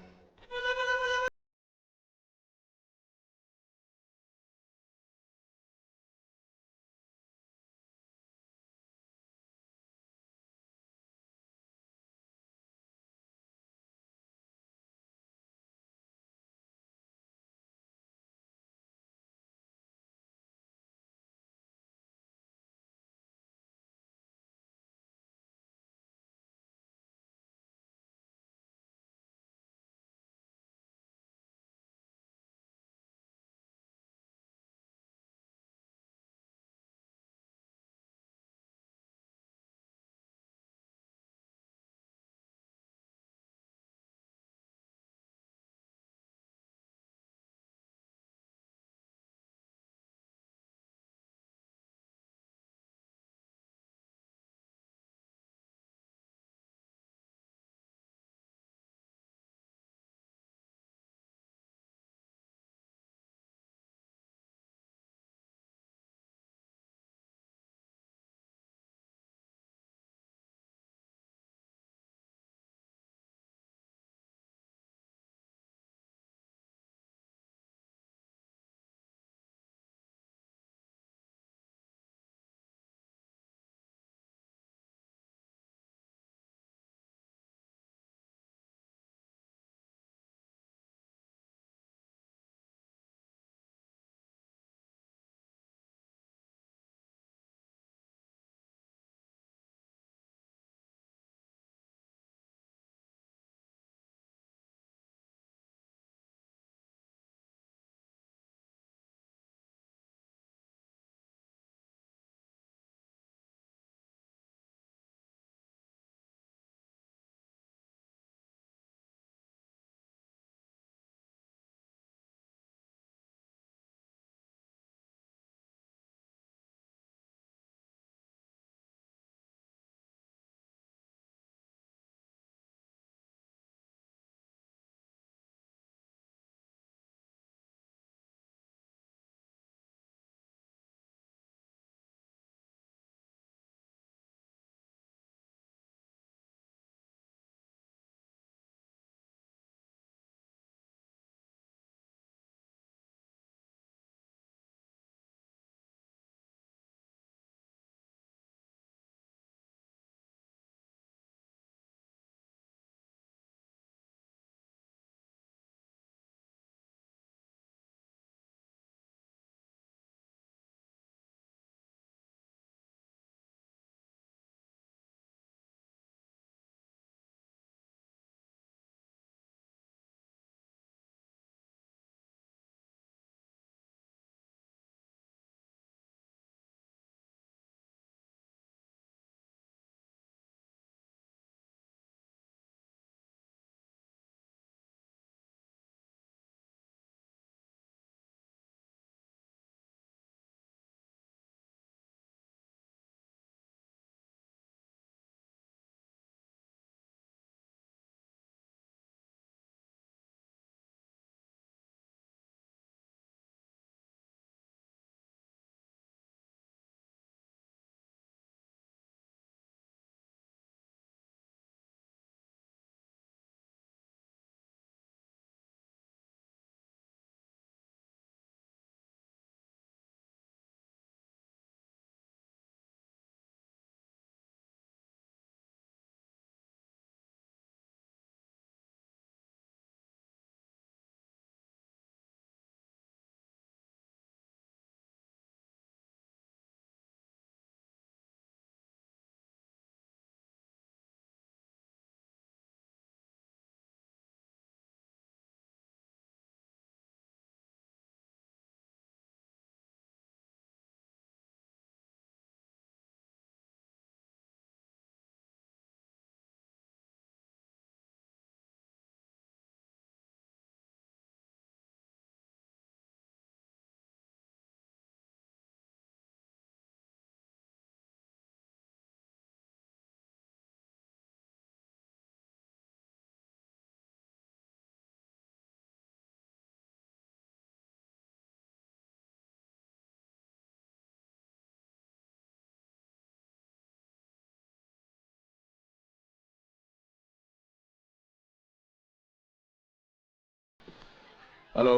हेलो।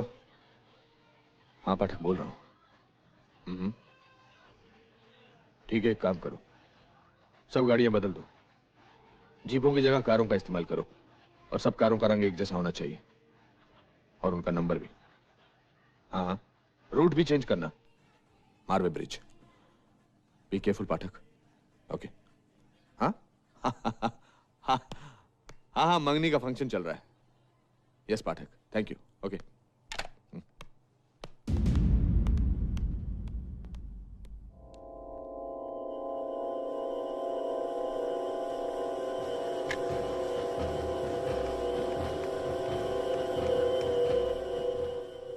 हाँ पाठक बोल रहा हूँ। ठीक है, एक काम करो, सब गाड़ियां बदल दो, जीपों की जगह कारों का इस्तेमाल करो, और सब कारों का रंग एक जैसा होना चाहिए, और उनका नंबर भी। हाँ, रूट भी चेंज करना, Marve bridge. Be careful Pathak. Okay. हाँ हाँ हाँ, मंगनी का फंक्शन चल रहा है। Yes Pathak, thank you. Okay.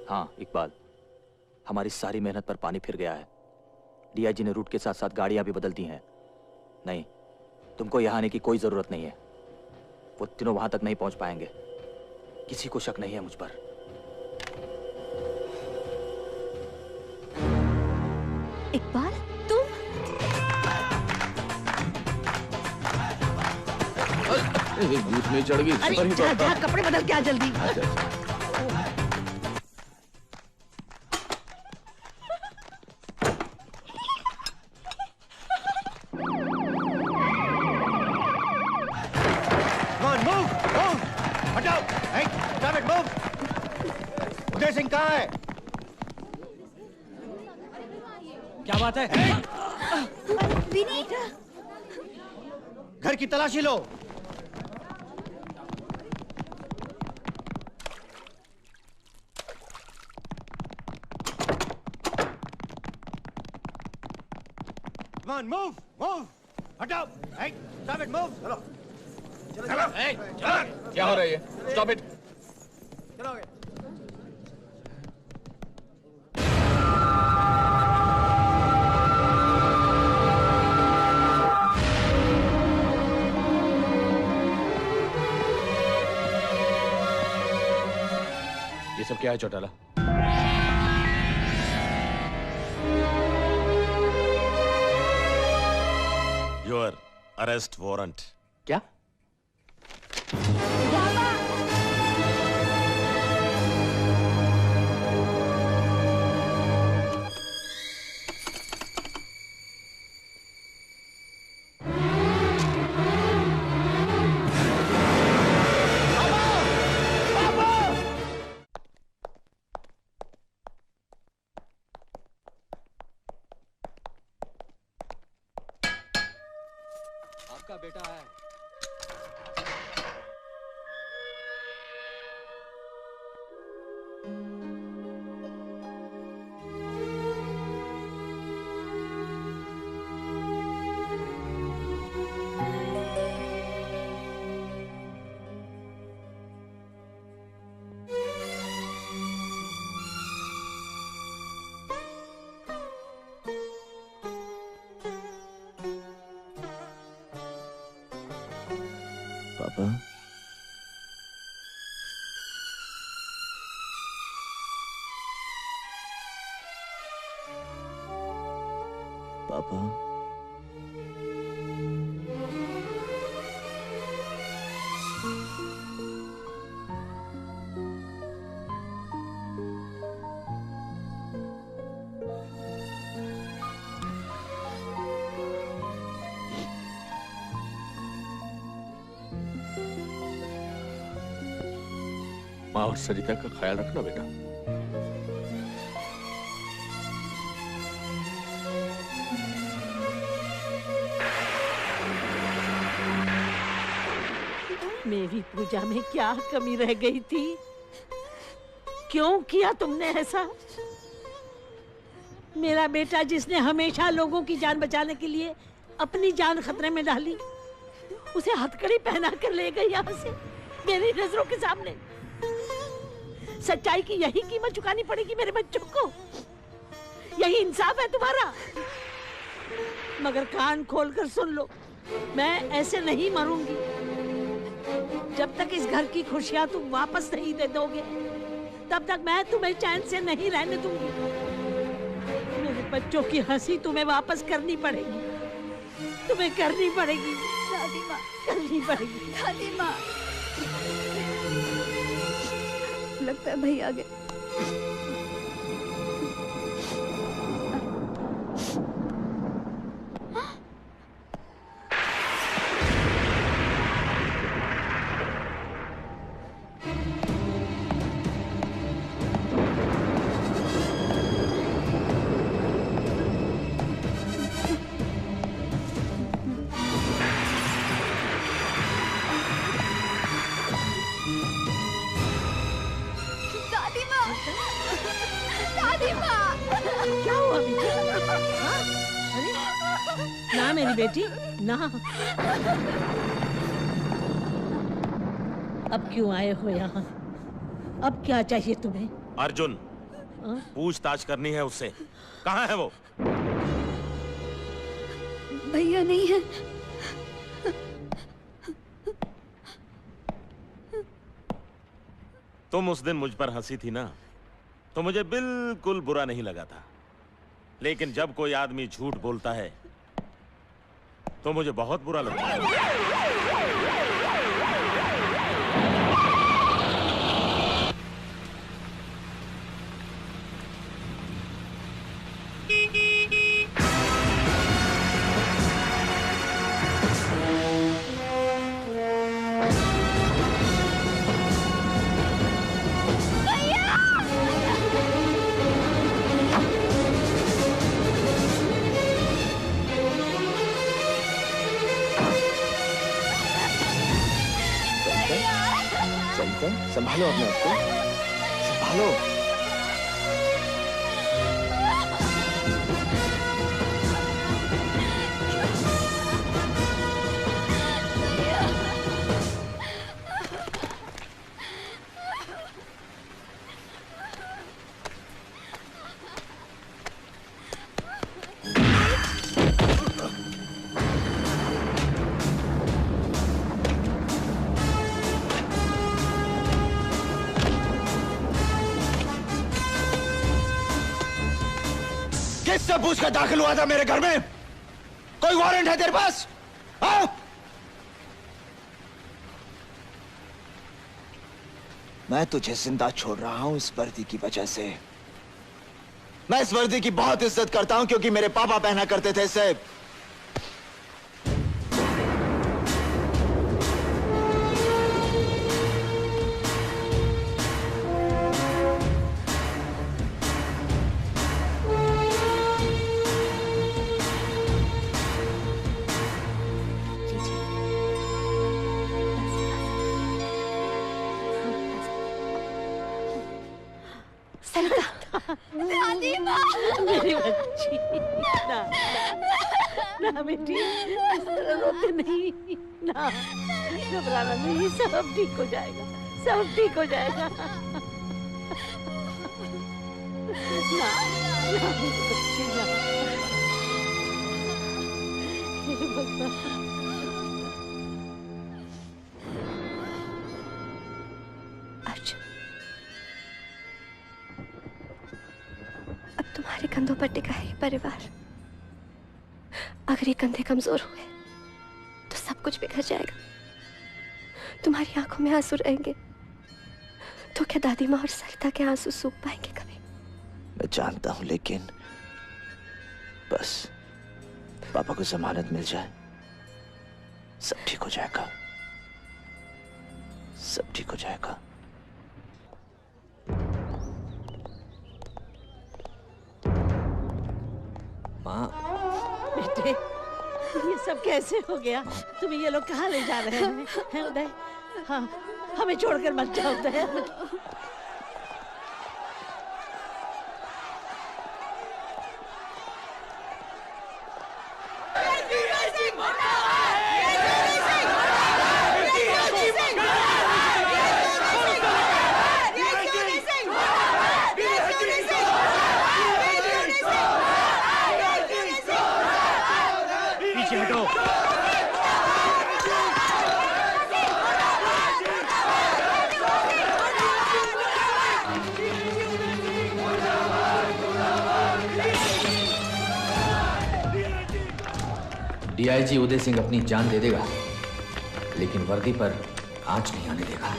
हाँ इकबाल, हमारी सारी मेहनत पर पानी फिर गया है। डीआईजी ने रूट के साथ साथ गाड़ियां भी बदल दी हैं। नहीं, तुमको यहाँ आने की कोई जरूरत नहीं है। वो तीनों वहां तक नहीं पहुंच पाएंगे। किसी को शक नहीं है मुझ पर। इकबाल, तुम? बीच में चढ़ गई। अरे जा कपड़े बदल के आ जल्दी। उदय सिंह कहाँ है? क्या बात है? विनीत, घर की तलाशी लो। मूव, हटाओ। Stop it, move. चलो चलो। क्या हो रहा है ये? Stop it. चलो आगे। ये सब क्या है चौटाला? Your arrest warrant. क्या? आपका बेटा है। पापा, पापा, माँ और सरिता का ख्याल रखना बेटा। मेरी पूजा में क्या कमी रह गई थी? क्यों किया तुमने ऐसा? मेरा बेटा जिसने हमेशा लोगों की जान बचाने के लिए अपनी जान खतरे में डाली, उसे हथकड़ी पहना कर ले गई यहाँ से मेरी नजरों के सामने। सच्चाई की यही कीमत चुकानी पड़ेगी मेरे बच्चों को। यही इंसाफ है तुम्हारा? मगर कान खोलकर सुन लो, मैं ऐसे नहीं मरूंगी। जब तक इस घर की खुशियां तुम वापस नहीं दे दोगे, तब तक मैं तुम्हें चैन से नहीं रहने दूंगी। मेरे बच्चों की हंसी तुम्हें वापस करनी पड़ेगी, तुम्हें करनी पड़ेगी। दादी माँ, करनी पड़ेगी। दादी माँ, लगता है भैया आ गए। दादी माँ, दादी माँ, क्या हुआ बेटी? हाँ? अरे ना मेरी बेटी ना। अब क्यों आए हो यहाँ? अब क्या चाहिए तुम्हें? अर्जुन, हाँ? पूछताछ करनी है उससे। कहाँ है वो? भैया नहीं है। तुम उस दिन मुझ पर हंसी थी ना, तो मुझे बिल्कुल बुरा नहीं लगा था। लेकिन जब कोई आदमी झूठ बोलता है तो मुझे बहुत बुरा लगता है। संभालो अपने आप को, संभालो। किससे पूछ कर दाखिल हुआ था मेरे घर में? कोई वारंट है तेरे पास? हाँ? मैं तुझे जिंदा छोड़ रहा हूं इस वर्दी की वजह से। मैं इस वर्दी की बहुत इज्जत करता हूं क्योंकि मेरे पापा पहना करते थे इसे। दादी माँ, मेरी बच्ची, ना, ना, ना बेटी, इस तरह रोते नहीं, ना, घबराना नहीं, सब ठीक हो जाएगा, सब ठीक हो जाएगा। ना, ना मेरी बच्ची, ना। हे भगवान। तुम्हारे कंधों पर टिका है ये परिवार। अगर ये कंधे कमजोर हुए तो सब कुछ बिखर जाएगा। तुम्हारी आंखों में आंसू रहेंगे तो क्या दादी माँ और सरिता के आंसू सूख पाएंगे कभी? मैं जानता हूं, लेकिन बस पापा को जमानत मिल जाए, सब ठीक हो जाएगा, सब ठीक हो जाएगा। माँ, बेटे, ये सब कैसे हो गया? तुम्हें ये लोग कहाँ ले जा रहे हैं उदय? हाँ, हमें छोड़कर मत जाओ उदय। डीआईजी उदय सिंह अपनी जान दे देगा, लेकिन वर्दी पर आंच नहीं आने देगा।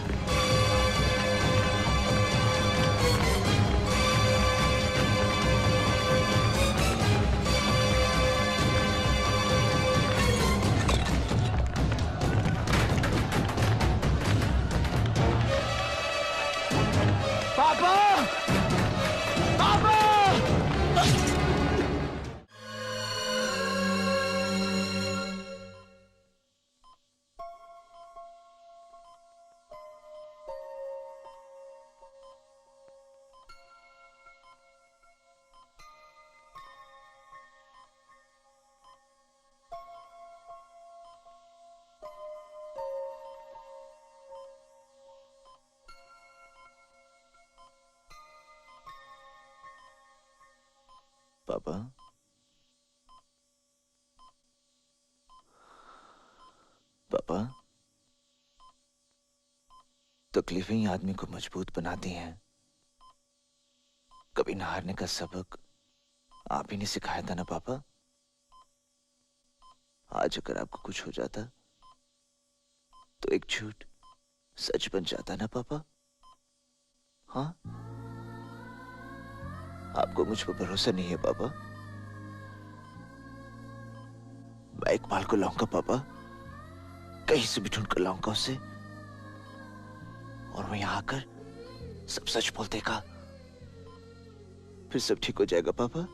पापा। पापा, तकलीफें ही आदमी को मजबूत बनाती हैं। कभी न हारने का सबक आप ही ने सिखाया था ना पापा। आज अगर आपको कुछ हो जाता तो एक झूठ सच बन जाता ना पापा। हाँ, आपको मुझ पर भरोसा नहीं है पापा। मैं इकबाल को लाऊंगा पापा, कहीं से भी ढूंढ कर लाऊंगा उसे, और वो यहां आकर सब सच बोल देगा। फिर सब ठीक हो जाएगा पापा,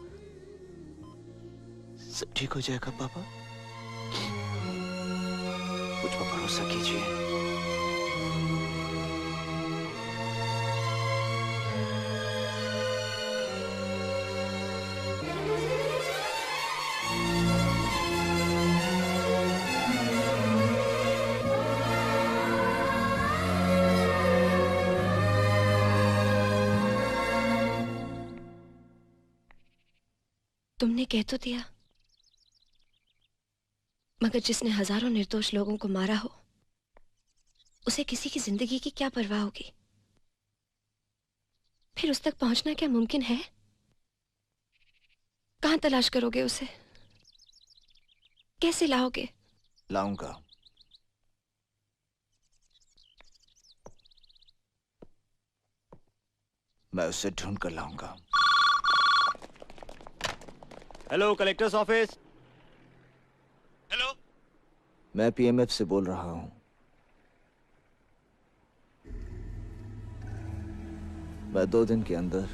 सब ठीक हो जाएगा पापा। मुझ पर भरोसा कीजिए। तुमने कह तो दिया, मगर जिसने हजारों निर्दोष लोगों को मारा हो उसे किसी की जिंदगी की क्या परवाह होगी? फिर उस तक पहुंचना क्या मुमकिन है? कहां तलाश करोगे उसे? कैसे लाओगे? लाऊंगा। मैं उसे ढूंढ कर लाऊंगा। Hello, collector's office. हेलो, मैं पीएमएफ से बोल रहा हूं। मैं 2 दिन के अंदर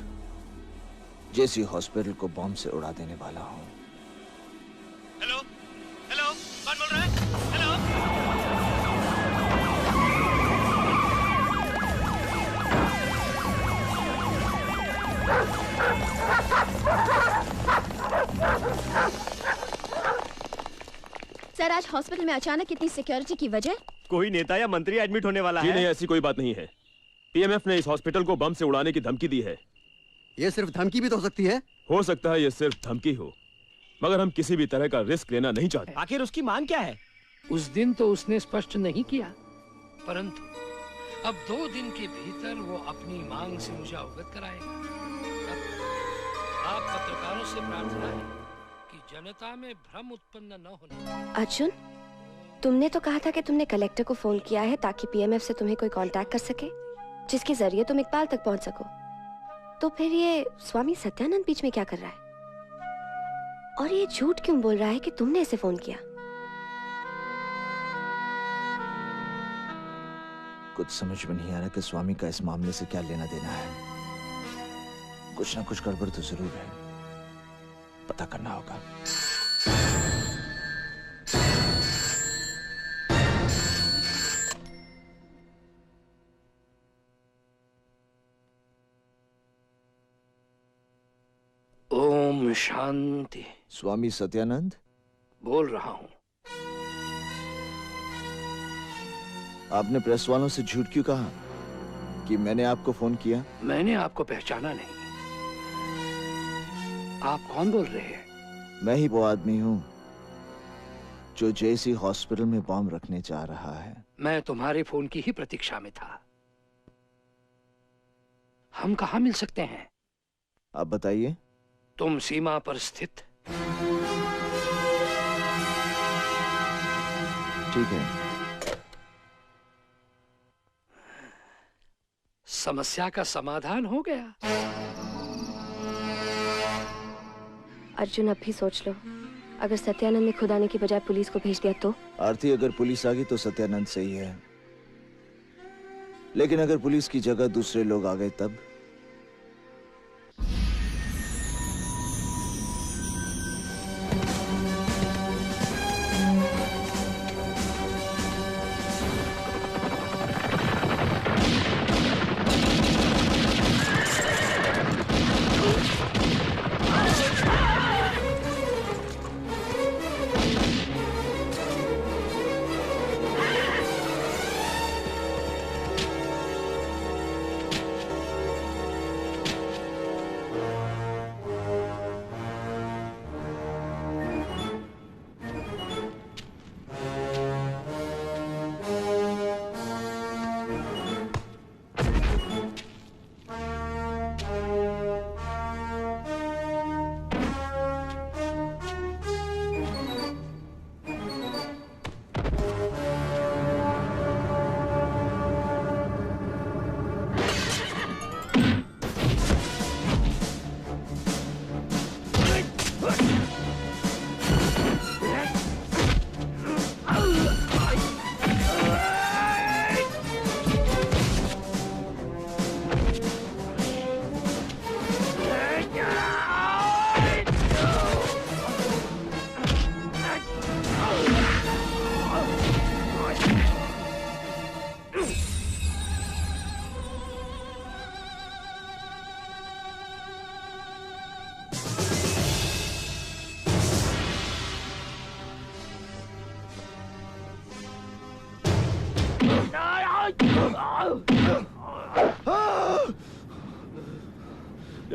जेसी हॉस्पिटल को बॉम्ब से उड़ा देने वाला हूं। हेलो, हेलो, कौन बोल रहा है? हेलो। सर, आज हॉस्पिटल में अचानक इतनी सिक्योरिटी की वजह? कोई नेता या मंत्री एडमिट होने वाला जी है? नहीं, ऐसी कोई बात नहीं है। पीएमएफ ने इस हॉस्पिटल को बम से उड़ाने की धमकी दी है। ये सिर्फ धमकी भी तो हो सकती है। हो सकता है ये सिर्फ धमकी हो, मगर हम किसी भी तरह का रिस्क लेना नहीं चाहते। आखिर उसकी मांग क्या है? उस दिन तो उसने स्पष्ट नहीं किया, परंतु अब 2 दिन के भीतर वो अपनी मांग से मुझे अवगत कराएगा। आप पत्रकारों से प्रार्थना है कि जनता में भ्रम उत्पन्न न होने। अर्जुन, तुमने तो कहा था कि तुमने कलेक्टर को फोन किया है ताकि पीएमएफ से तुम्हें कोई कांटेक्ट कर सके, जिसके जरिए तुम इकबाल तक पहुंच सको। तो फिर ये स्वामी सत्यानंद बीच में क्या कर रहा है? और ये झूठ क्यों बोल रहा है कि तुमने इसे फोन किया? कुछ समझ में नहीं आ रहा कि स्वामी का इस मामले से क्या लेना देना है। कुछ ना कुछ गड़बड़ तो जरूर है, पता करना होगा। ओम शांति। स्वामी सत्यानंद बोल रहा हूँ। आपने प्रेस वालों से झूठ क्यों कहा कि मैंने आपको फोन किया? मैंने आपको पहचाना नहीं। आप कौन बोल रहे हैं? मैं ही वो आदमी हूँ जो जेसी हॉस्पिटल में बॉम्ब रखने जा रहा है। मैं तुम्हारे फोन की ही प्रतीक्षा में था। हम कहाँ मिल सकते हैं? आप बताइए। तुम सीमा पर स्थित। ठीक है। समस्या का समाधान हो गया। अर्जुन, अब भी सोच लो, अगर सत्यानंद ने खुद आने की बजाय पुलिस को भेज दिया तो? आरती, अगर पुलिस आ गई तो सत्यानंद सही है, लेकिन अगर पुलिस की जगह दूसरे लोग आ गए तब?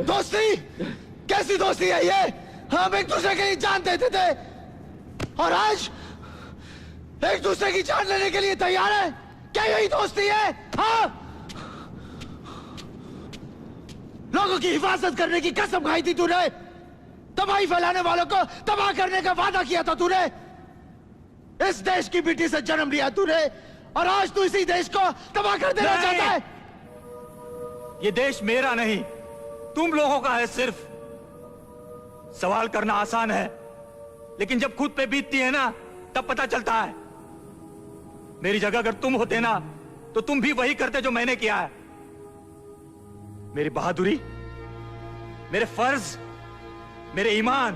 दोस्ती कैसी दोस्ती है ये? हम एक दूसरे की जान देते थे और आज एक दूसरे की जान लेने के लिए तैयार है। क्या यही दोस्ती है? हाँ, लोगों की हिफाजत करने की कसम खाई थी तूने, तबाही फैलाने वालों को तबाह करने का वादा किया था तूने, इस देश की मिट्टी से जन्म लिया तूने और आज तू इसी देश को तबाह कर देना चाहता है। ये देश मेरा नहीं, तुम लोगों का है। सिर्फ सवाल करना आसान है, लेकिन जब खुद पे बीतती है ना, तब पता चलता है। मेरी जगह अगर तुम होते ना, तो तुम भी वही करते जो मैंने किया है। मेरी बहादुरी, मेरे फर्ज, मेरे ईमान,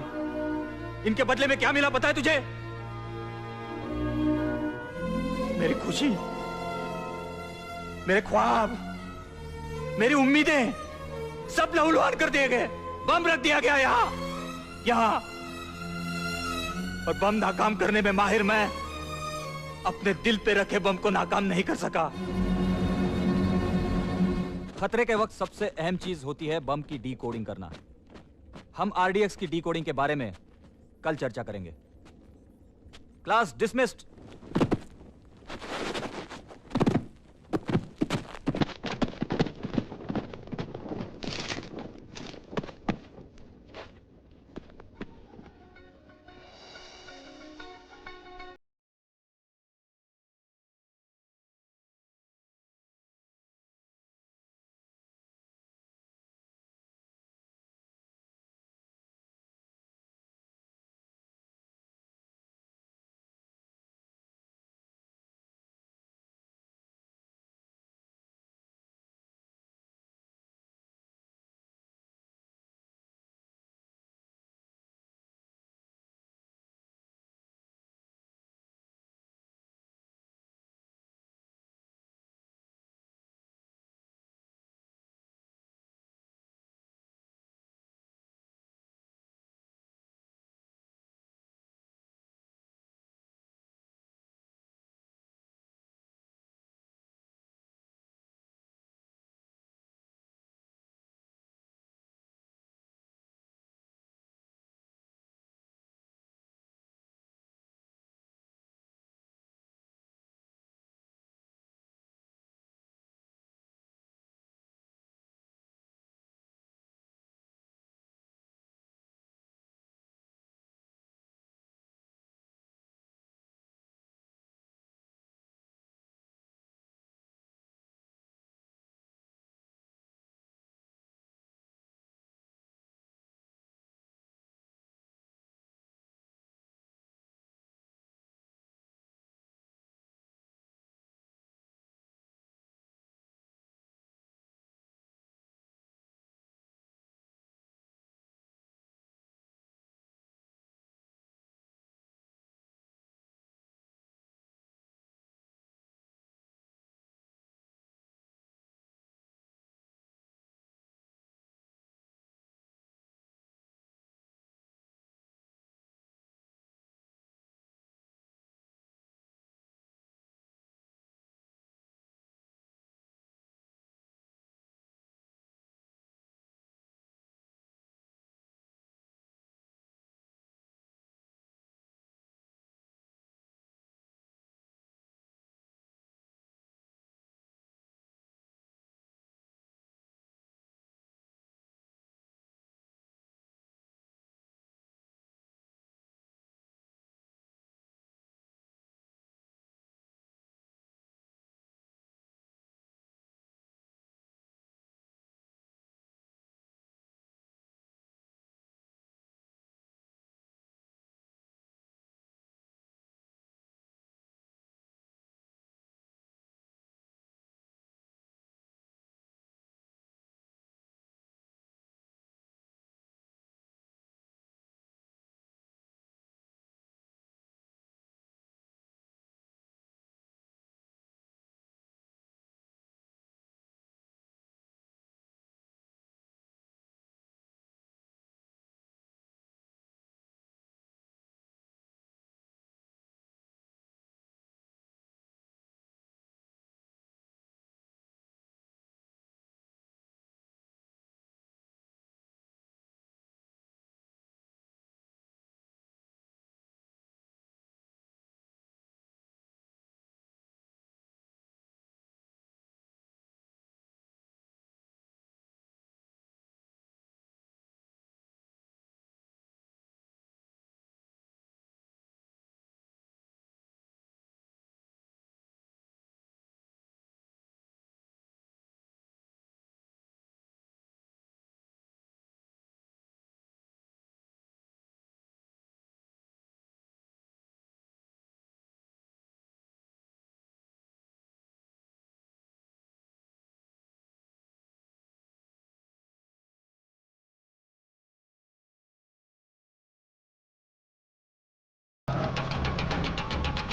इनके बदले में क्या मिला पता है तुझे? मेरी खुशी, मेरे ख्वाब, मेरी उम्मीदें सब लहूलुहान कर दिए गए। बम रख दिया गया यहां, और बम नाकाम करने में माहिर मैं अपने दिल पे रखे बम को नाकाम नहीं कर सका। खतरे के वक्त सबसे अहम चीज होती है बम की डीकोडिंग करना। हम आरडीएक्स की डीकोडिंग के बारे में कल चर्चा करेंगे। Class dismissed.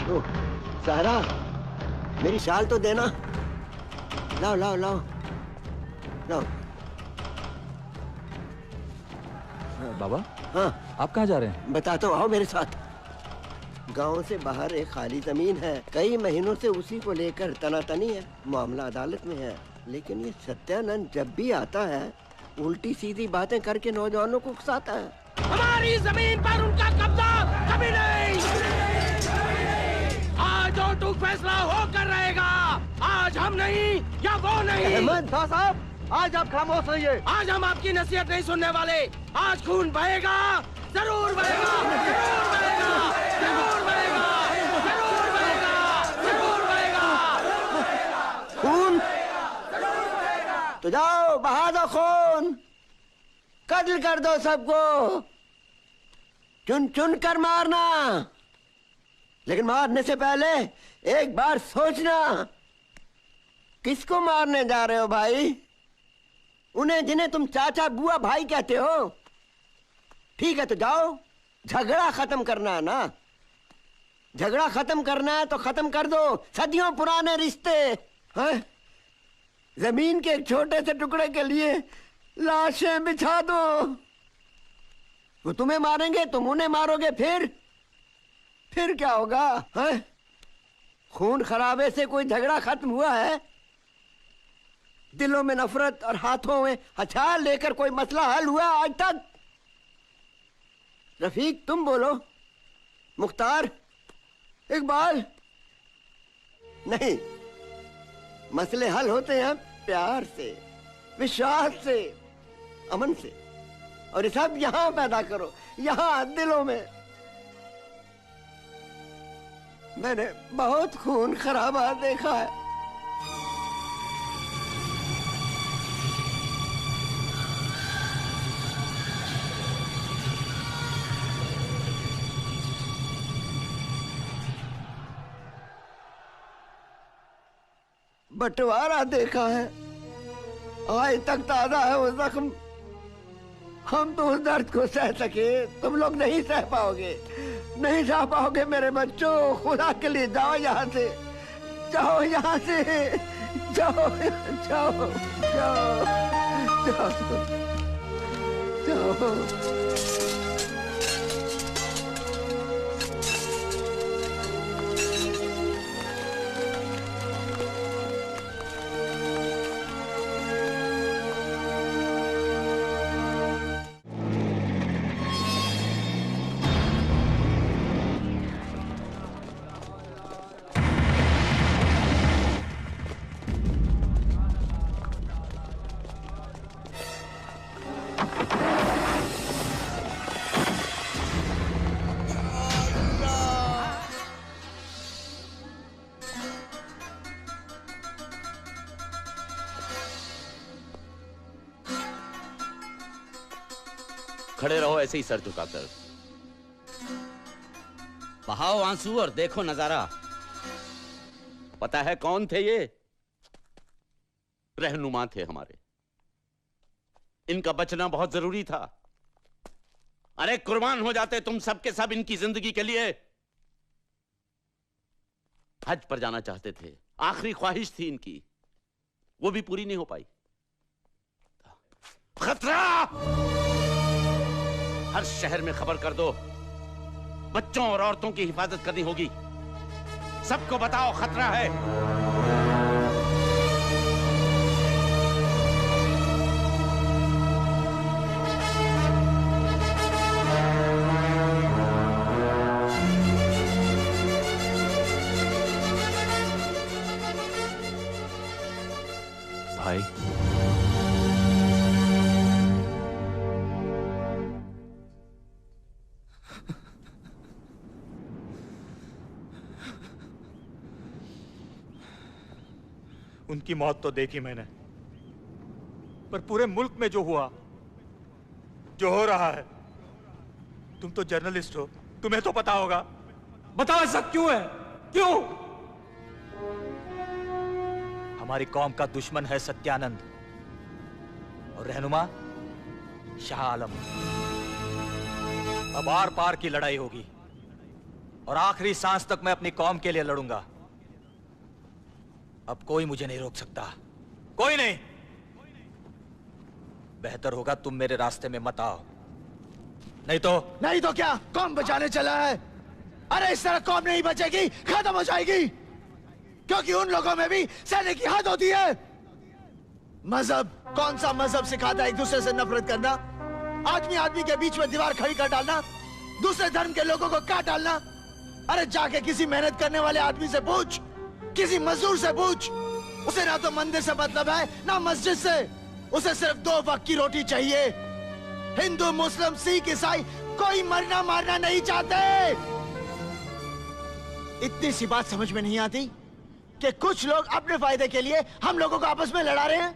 सारा मेरी शाल तो देना। लाओ लाओ लाओ लाओ। बाबा, हाँ आप कहाँ जा रहे हैं? बता तो आओ मेरे साथ। गांव से बाहर एक खाली जमीन है, कई महीनों से उसी को लेकर तनातनी है। मामला अदालत में है, लेकिन ये सत्यानंद जब भी आता है उल्टी सीधी बातें करके नौजवानों को उकसाता है। हमारी जमीन पर उनका कब्जा कभी नहीं। आज और तू फैसला होकर रहेगा। आज हम नहीं या वो नहीं। अहमद शाह साहब, आज आप खामोश रहिए। आज हम आपकी नसीहत नहीं सुनने वाले। आज खून बहेगा, जरूर बहेगा, जरूर बहेगा, जरूर बहेगा, जरूर बहेगा, जरूर बहेगा। खून तो जाओ बहा दो खून, कत्ल कर दो सबको, चुन चुन कर मारना। लेकिन मारने से पहले एक बार सोचना, किसको मारने जा रहे हो भाई? उन्हें जिन्हें तुम चाचा बुआ भाई कहते हो। ठीक है तो जाओ, झगड़ा खत्म करना है ना? झगड़ा खत्म करना है तो खत्म कर दो सदियों पुराने रिश्ते। हैं? जमीन के एक छोटे से टुकड़े के लिए लाशें बिछा दो। वो तुम्हें मारेंगे, तुम उन्हें मारोगे, फिर क्या होगा? हैं? खून खराबे से कोई झगड़ा खत्म हुआ है? दिलों में नफरत और हाथों में हथियार लेकर कोई मसला हल हुआ आज तक? रफीक तुम बोलो, मुख्तार, इकबाल। नहीं, मसले हल होते हैं प्यार से, विश्वास से, अमन से। और ये सब यहां पैदा करो, यहां दिलों में। मैंने बहुत खून खराबा देखा है। बंटवारा देखा है, आज तक ताजा है वो जख्म। हम तो उस दर्द को सह सके, तुम लोग नहीं सह पाओगे, नहीं सह पाओगे मेरे बच्चों। खुदा के लिए जाओ यहाँ से, जाओ यहाँ से, जाओ जाओ जाओ जाओ जाओ। खड़े रहो ऐसे ही सर झुकाकर। बहाओ आंसू और देखो नजारा। पता है कौन थे ये? रहनुमा थे हमारे। इनका बचना बहुत जरूरी था। अरे कुर्बान हो जाते तुम सब के सब इनकी जिंदगी के लिए। हज पर जाना चाहते थे, आखिरी ख्वाहिश थी इनकी, वो भी पूरी नहीं हो पाई। खतरा! हर शहर में खबर कर दो, बच्चों और औरतों की हिफाजत करनी होगी। सबको बताओ खतरा है। भाई, उनकी मौत तो देखी मैंने, पर पूरे मुल्क में जो हुआ, जो हो रहा है, तुम तो जर्नलिस्ट हो, तुम्हें तो पता होगा। बताओ ऐसा क्यों है? क्यों? हमारी कौम का दुश्मन है सत्यानंद और रहनुमा शाह आलम। अब आर पार की लड़ाई होगी। और आखिरी सांस तक मैं अपनी कौम के लिए लड़ूंगा। अब कोई मुझे नहीं रोक सकता, कोई नहीं। बेहतर होगा तुम मेरे रास्ते में मत आओ, नहीं तो क्या कौम बचाने चला है? अरे इस तरह कौम नहीं बचेगी, खत्म हो जाएगी। क्योंकि उन लोगों में भी सहने की हद होती है। मजहब, कौन सा मजहब सिखाता है एक दूसरे से नफरत करना? आदमी आदमी के बीच में दीवार खड़ी कर डालना, दूसरे धर्म के लोगों को काट डालना। अरे जाके किसी मेहनत करने वाले आदमी से पूछ, किसी मजदूर से पूछ, उसे ना तो मंदिर से मतलब है ना मस्जिद से। उसे सिर्फ 2 वक्त की रोटी चाहिए। हिंदू, मुस्लिम, सिख, ईसाई कोई मरना मारना नहीं चाहते। इतनी सी बात समझ में नहीं आती कि कुछ लोग अपने फायदे के लिए हम लोगों को आपस में लड़ा रहे हैं।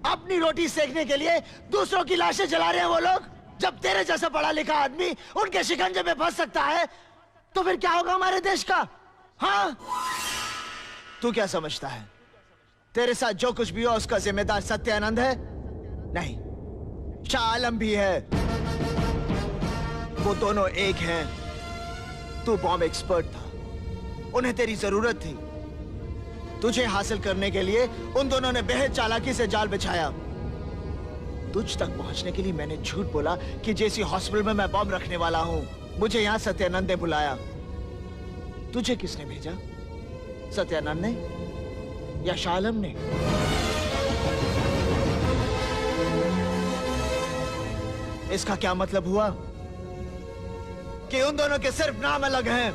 अपनी रोटी सेकने के लिए दूसरों की लाशें जला रहे हैं वो लोग। जब तेरे जैसा पढ़ा लिखा आदमी उनके शिकंजे में फंस सकता है तो फिर क्या होगा हमारे देश का? हाँ, तू क्या समझता है तेरे साथ जो कुछ भी हो उसका जिम्मेदार सत्यानंद है? नहीं, शाह आलम भी है। वो दोनों एक हैं। तू बॉम्ब एक्सपर्ट था, उन्हें तेरी जरूरत थी। तुझे हासिल करने के लिए उन दोनों ने बेहद चालाकी से जाल बिछाया। तुझ तक पहुंचने के लिए मैंने झूठ बोला कि जेसी हॉस्पिटल में मैं बॉम्ब रखने वाला हूं। मुझे यहां सत्यानंद ने बुलाया। तुझे किसने भेजा? सत्यानंद ने या शाह आलम ने? इसका क्या मतलब हुआ कि उन दोनों के सिर्फ नाम अलग हैं,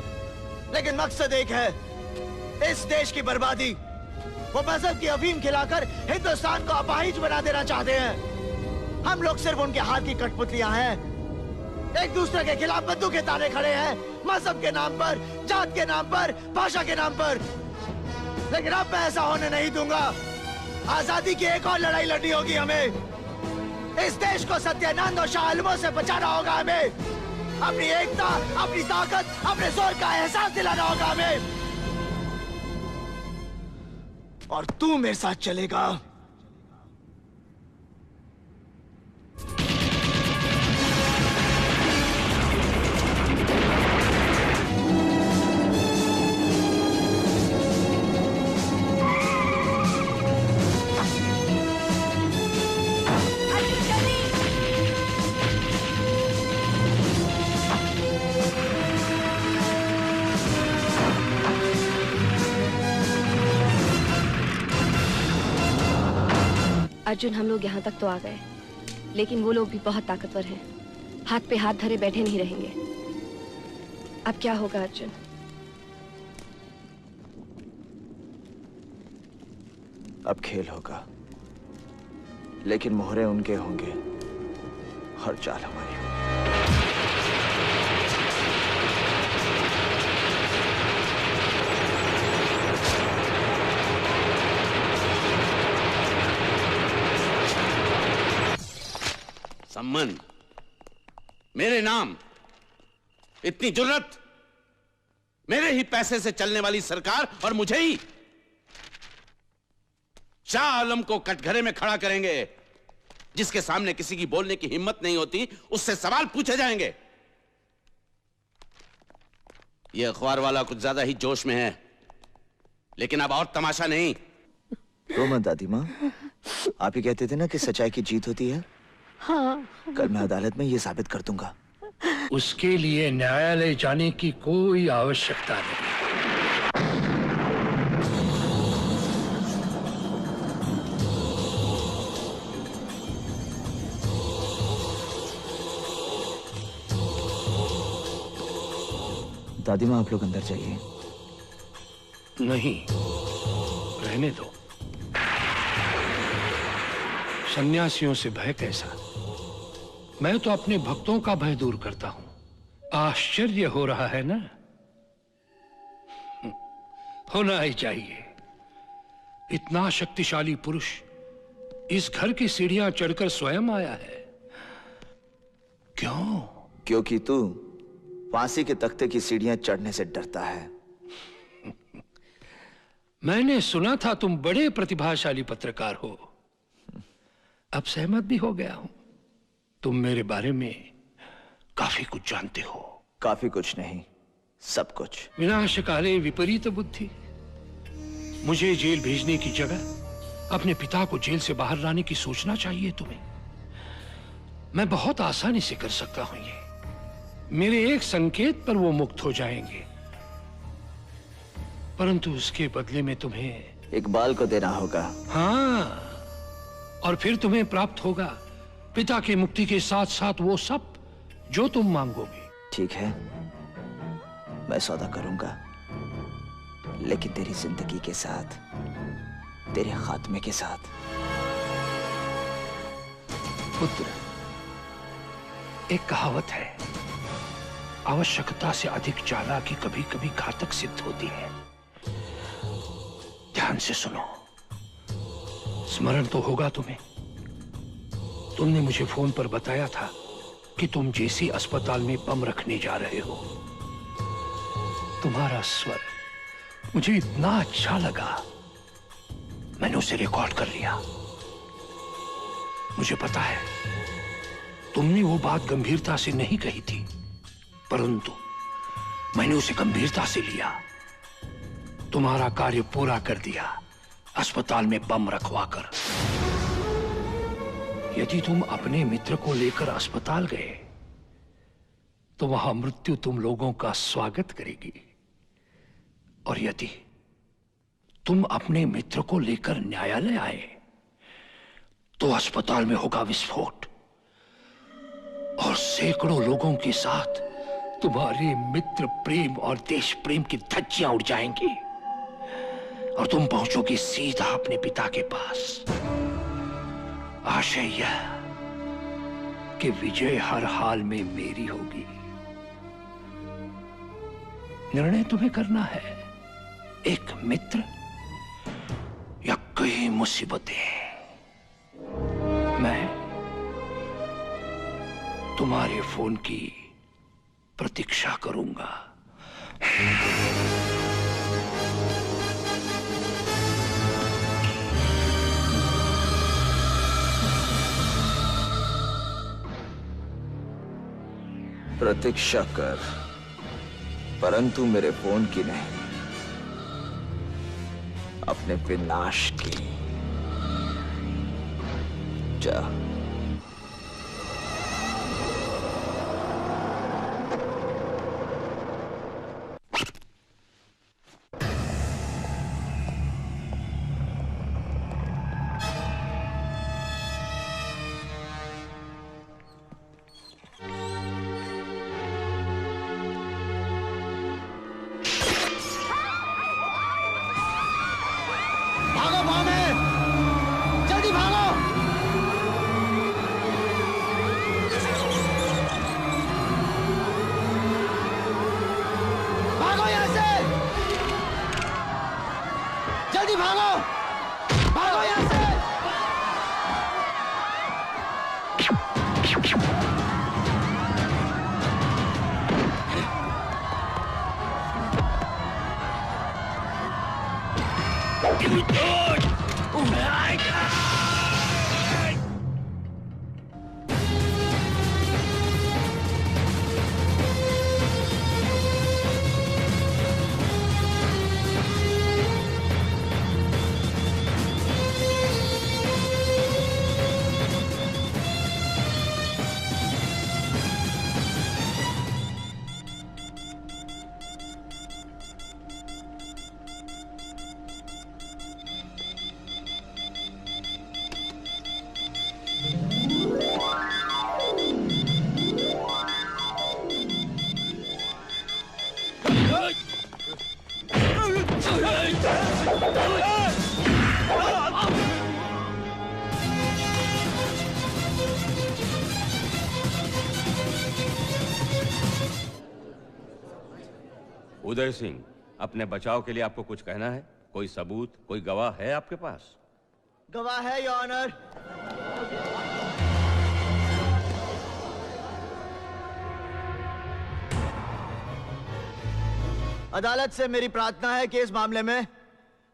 लेकिन मकसद एक है, इस देश की बर्बादी। वो मजहब की अफीम खिलाकर हिंदुस्तान को अपाहिज बना देना चाहते हैं। हम लोग सिर्फ उनके हाथ की कठपुतलियां हैं। एक दूसरे के खिलाफ बंदूकें ताने खड़े हैं, मजहब के नाम पर, जात के नाम पर, भाषा के नाम पर। लेकिन अब मैं ऐसा होने नहीं दूंगा। आजादी की एक और लड़ाई लड़नी होगी हमें। इस देश को सत्यानंद और शाह आलमों से बचाना होगा हमें। अपनी एकता, अपनी ताकत, अपने जोर का एहसास दिलाना होगा हमें। और तू मेरे साथ चलेगा। अर्जुन, हम लोग यहाँ तक तो आ गए, लेकिन वो लोग भी बहुत ताकतवर हैं। हाथ पे हाथ धरे बैठे नहीं रहेंगे। अब क्या होगा अर्जुन? अब खेल होगा, लेकिन मोहरे उनके होंगे और चाल हमारी होगी। सम्मन, मेरे नाम, इतनी जुर्रत, मेरे ही पैसे से चलने वाली सरकार और मुझे ही शाह आलम को कटघरे में खड़ा करेंगे। जिसके सामने किसी की बोलने की हिम्मत नहीं होती, उससे सवाल पूछे जाएंगे। यह अखबार वाला कुछ ज्यादा ही जोश में है, लेकिन अब और तमाशा नहीं। रो मत दादी माँ, आप ही कहते थे ना कि सच्चाई की जीत होती है। हाँ। कल मैं अदालत में ये साबित कर दूंगा। उसके लिए न्यायालय जाने की कोई आवश्यकता नहीं। दादी माँ, आप लोग अंदर जाइए। नहीं, रहने दो। सन्यासियों से भय कैसा? मैं तो अपने भक्तों का भय दूर करता हूं। आश्चर्य हो रहा है ना? होना ही चाहिए। इतना शक्तिशाली पुरुष इस घर की सीढ़ियां चढ़कर स्वयं आया है। क्यों? क्योंकि तू फांसी के तख्ते की सीढ़ियां चढ़ने से डरता है। मैंने सुना था तुम बड़े प्रतिभाशाली पत्रकार हो। अब सहमत भी हो गया हूं। तुम मेरे बारे में काफी कुछ जानते हो। काफी कुछ नहीं, सब कुछ। विनाशकाले विपरीत बुद्धि। मुझे जेल भेजने की जगह अपने पिता को जेल से बाहर लाने की सोचना चाहिए तुम्हें। मैं बहुत आसानी से कर सकता हूं ये। मेरे एक संकेत पर वो मुक्त हो जाएंगे, परंतु उसके बदले में तुम्हें इकबाल को देना होगा। हाँ, और फिर तुम्हें प्राप्त होगा पिता की मुक्ति के साथ साथ वो सब जो तुम मांगोगे। ठीक है, मैं सौदा करूंगा, लेकिन तेरी जिंदगी के साथ, तेरे खात्मे के साथ। पुत्र, एक कहावत है, आवश्यकता से अधिक चालाकी कभी कभी घातक सिद्ध होती है। ध्यान से सुनो। स्मरण तो होगा तुम्हें, तुमने मुझे फोन पर बताया था कि तुम जेसी अस्पताल में बम रखने जा रहे हो। तुम्हारा स्वर मुझे इतना अच्छा लगा, मैंने उसे रिकॉर्ड कर लिया। मुझे पता है तुमने वो बात गंभीरता से नहीं कही थी, परंतु मैंने उसे गंभीरता से लिया। तुम्हारा कार्य पूरा कर दिया, अस्पताल में बम रखवाकर। यदि तुम अपने मित्र को लेकर अस्पताल गए तो वहां मृत्यु तुम लोगों का स्वागत करेगी, और यदि तुम अपने मित्र को लेकर न्यायालय आए तो अस्पताल में होगा विस्फोट, और सैकड़ों लोगों के साथ तुम्हारे मित्र प्रेम और देश प्रेम की धज्जियां उड़ जाएंगी, और तुम पहुंचोगे सीधा अपने पिता के पास। आशय यह कि विजय हर हाल में मेरी होगी। निर्णय तुम्हें करना है, एक मित्र या कई मुसीबतें। मैं तुम्हारे फोन की प्रतीक्षा करूंगा। प्रतीक्षा कर, परंतु मेरे फोन की नहीं, अपने विनाश की। जा। भागो भागे, जल्दी भागो। भागो यहाँ से, जल्दी भागो, भागो यहाँ से। उदय सिंह, अपने बचाव के लिए आपको कुछ कहना है? कोई सबूत, कोई गवाह है आपके पास? गवाह है योर ऑनर। अदालत से मेरी प्रार्थना है कि इस मामले में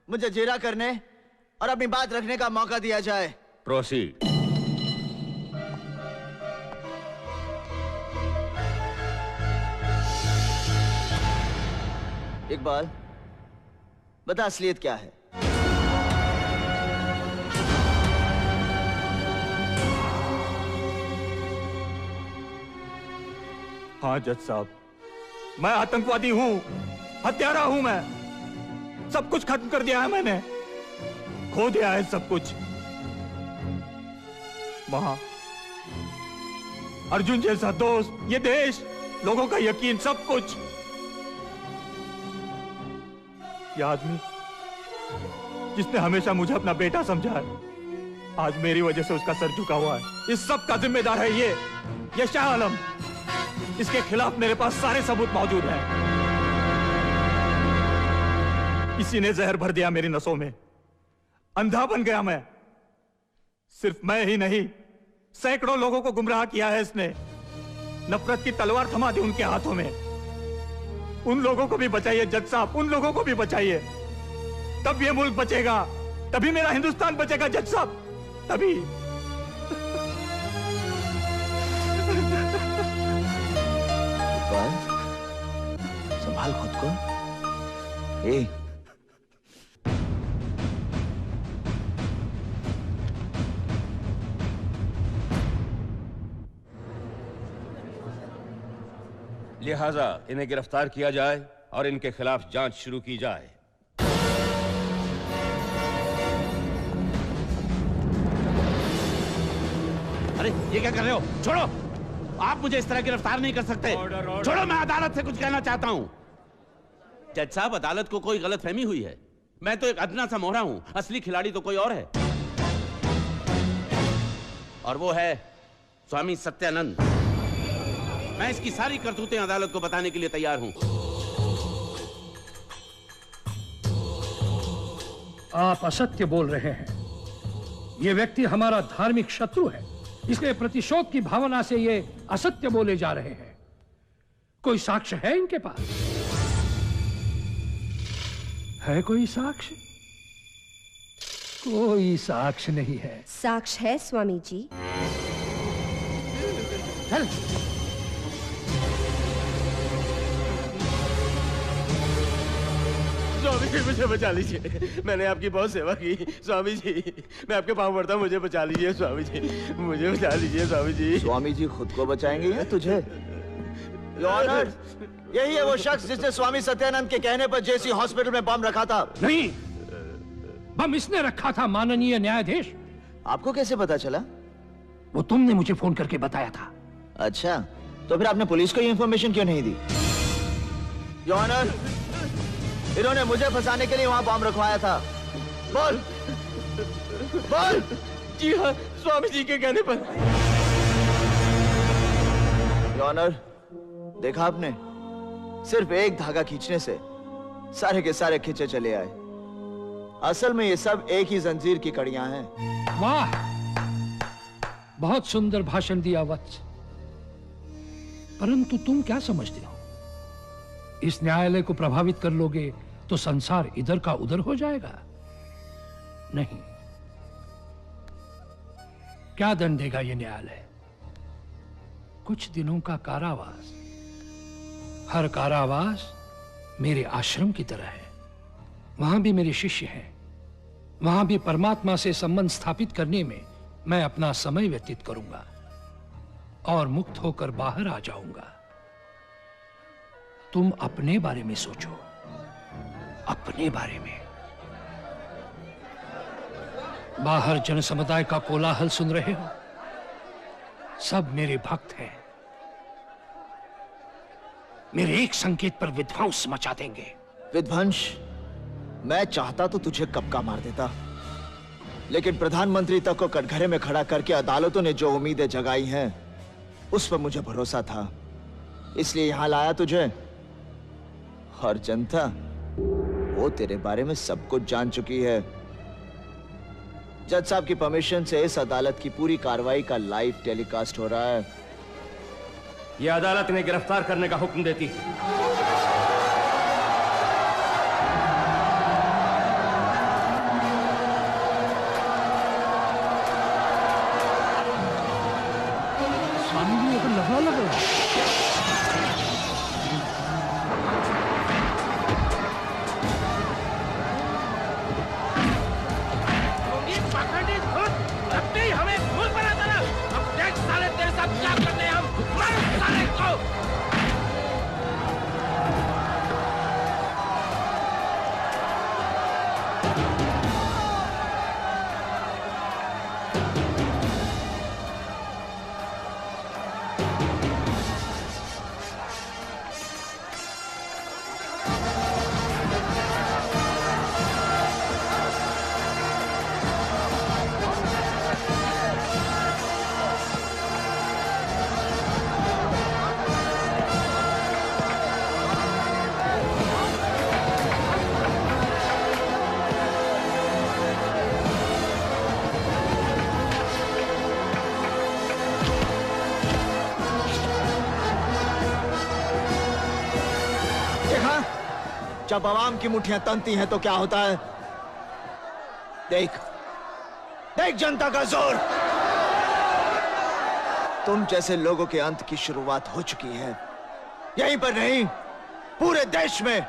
मुझे जेरा करने और अपनी बात रखने का मौका दिया जाए। प्रोसीड। इकबाल, बता असलियत क्या है? हाँ जज साहब, मैं आतंकवादी हूँ, हत्यारा हूँ मैं। सब कुछ खत्म कर दिया है मैंने, खो दिया है सब कुछ। वहां अर्जुन जैसा दोस्त, ये देश, लोगों का यकीन, सब कुछ। ये आदमी जिसने हमेशा मुझे अपना बेटा समझा है, आज मेरी वजह से उसका सर झुका हुआ है। इस सब का जिम्मेदार है ये शाह आलम। इसके खिलाफ मेरे पास सारे सबूत मौजूद हैं। इसी ने जहर भर दिया मेरी नसों में, अंधा बन गया मैं। सिर्फ मैं ही नहीं, सैकड़ों लोगों को गुमराह किया है इसने। नफरत की तलवार थमा दी उनके हाथों में। उन लोगों को भी बचाइए जज साहब, उन लोगों को भी बचाइए। तब ये मुल्क बचेगा, तभी मेरा हिंदुस्तान बचेगा जज साहब, तभी। संभाल खुद को। ए, लिहाजा इन्हें गिरफ्तार किया जाए और इनके खिलाफ जांच शुरू की जाए। अरे ये क्या कर रहे हो? छोड़ो, आप मुझे इस तरह गिरफ्तार नहीं कर सकते। छोड़ो, मैं अदालत से कुछ कहना चाहता हूं। जज साहब, अदालत को कोई गलतफहमी हुई है। मैं तो एक अदना सा मोहरा हूं, असली खिलाड़ी तो कोई और है, और वो है स्वामी सत्यानंद। मैं इसकी सारी करतूतें अदालत को बताने के लिए तैयार हूं। आप असत्य बोल रहे हैं। ये व्यक्ति हमारा धार्मिक शत्रु है, इसलिए प्रतिशोध की भावना से ये असत्य बोले जा रहे हैं। कोई साक्ष्य है इनके पास? है कोई साक्ष्य? कोई साक्ष्य नहीं है। साक्ष्य है स्वामी जी। चल। स्वामी जी मुझे बचा लीजिए, मैंने आपकी बहुत सेवा की। स्वामी जी मैं आपके पांव पड़ता हूं, मुझे बचा लीजिए स्वामी जी, मुझे बचा लीजिए स्वामी जी। स्वामी जी खुद को बचाएंगे या तुझे? योर ऑनर, यही है वो शख्स जिसने स्वामी सत्यानंद के कहने पर जेसी हॉस्पिटल में बम रखा था। नहीं, बम इसने रखा था माननीय न्यायाधीश। आपको कैसे पता चला? वो तुमने मुझे फोन करके बताया था। अच्छा, तो फिर आपने पुलिस को ये इंफॉर्मेशन क्यों नहीं दी? योर ऑनर, इन्होंने मुझे फंसाने के लिए वहां बम रखवाया था। बोल बोल। जी हाँ, स्वामी जी के कहने पर। योर ऑनर, देखा आपने, सिर्फ एक धागा खींचने से सारे के सारे खींचे चले आए। असल में ये सब एक ही जंजीर की कड़ियां हैं। वाह, बहुत सुंदर भाषण दिया वत्स। परंतु तुम क्या समझते हो? इस न्यायालय को प्रभावित कर लोगे तो संसार इधर का उधर हो जाएगा? नहीं। क्या दंड देगा ये न्यायालय? कुछ दिनों का कारावास। हर कारावास मेरे आश्रम की तरह है। वहां भी मेरे शिष्य हैं। वहां भी परमात्मा से संबंध स्थापित करने में मैं अपना समय व्यतीत करूंगा और मुक्त होकर बाहर आ जाऊंगा। तुम अपने बारे में सोचो, अपने बारे में। बाहर जन समुदाय का कोलाहल सुन रहे हो? सब मेरे भक्त हैं। मेरे एक संकेत पर विध्वंस मचा देंगे। विध्वंस? मैं चाहता तो तुझे कब का मार देता, लेकिन प्रधानमंत्री तक को कटघरे में खड़ा करके अदालतों ने जो उम्मीदें जगाई हैं, उस पर मुझे भरोसा था, इसलिए यहां लाया तुझे। और जनता, वो तेरे बारे में सब कुछ जान चुकी है। जज साहब की परमिशन से इस अदालत की पूरी कार्रवाई का लाइव टेलीकास्ट हो रहा है। यह अदालत इन्हें गिरफ्तार करने का हुक्म देती है। स्वामी जी को लफड़ा लग रहा है। जब आवाम की मुट्ठियां तनती हैं तो क्या होता है? देख देख जनता का जोर। तुम जैसे लोगों के अंत की शुरुआत हो चुकी है, यहीं पर नहीं पूरे देश में।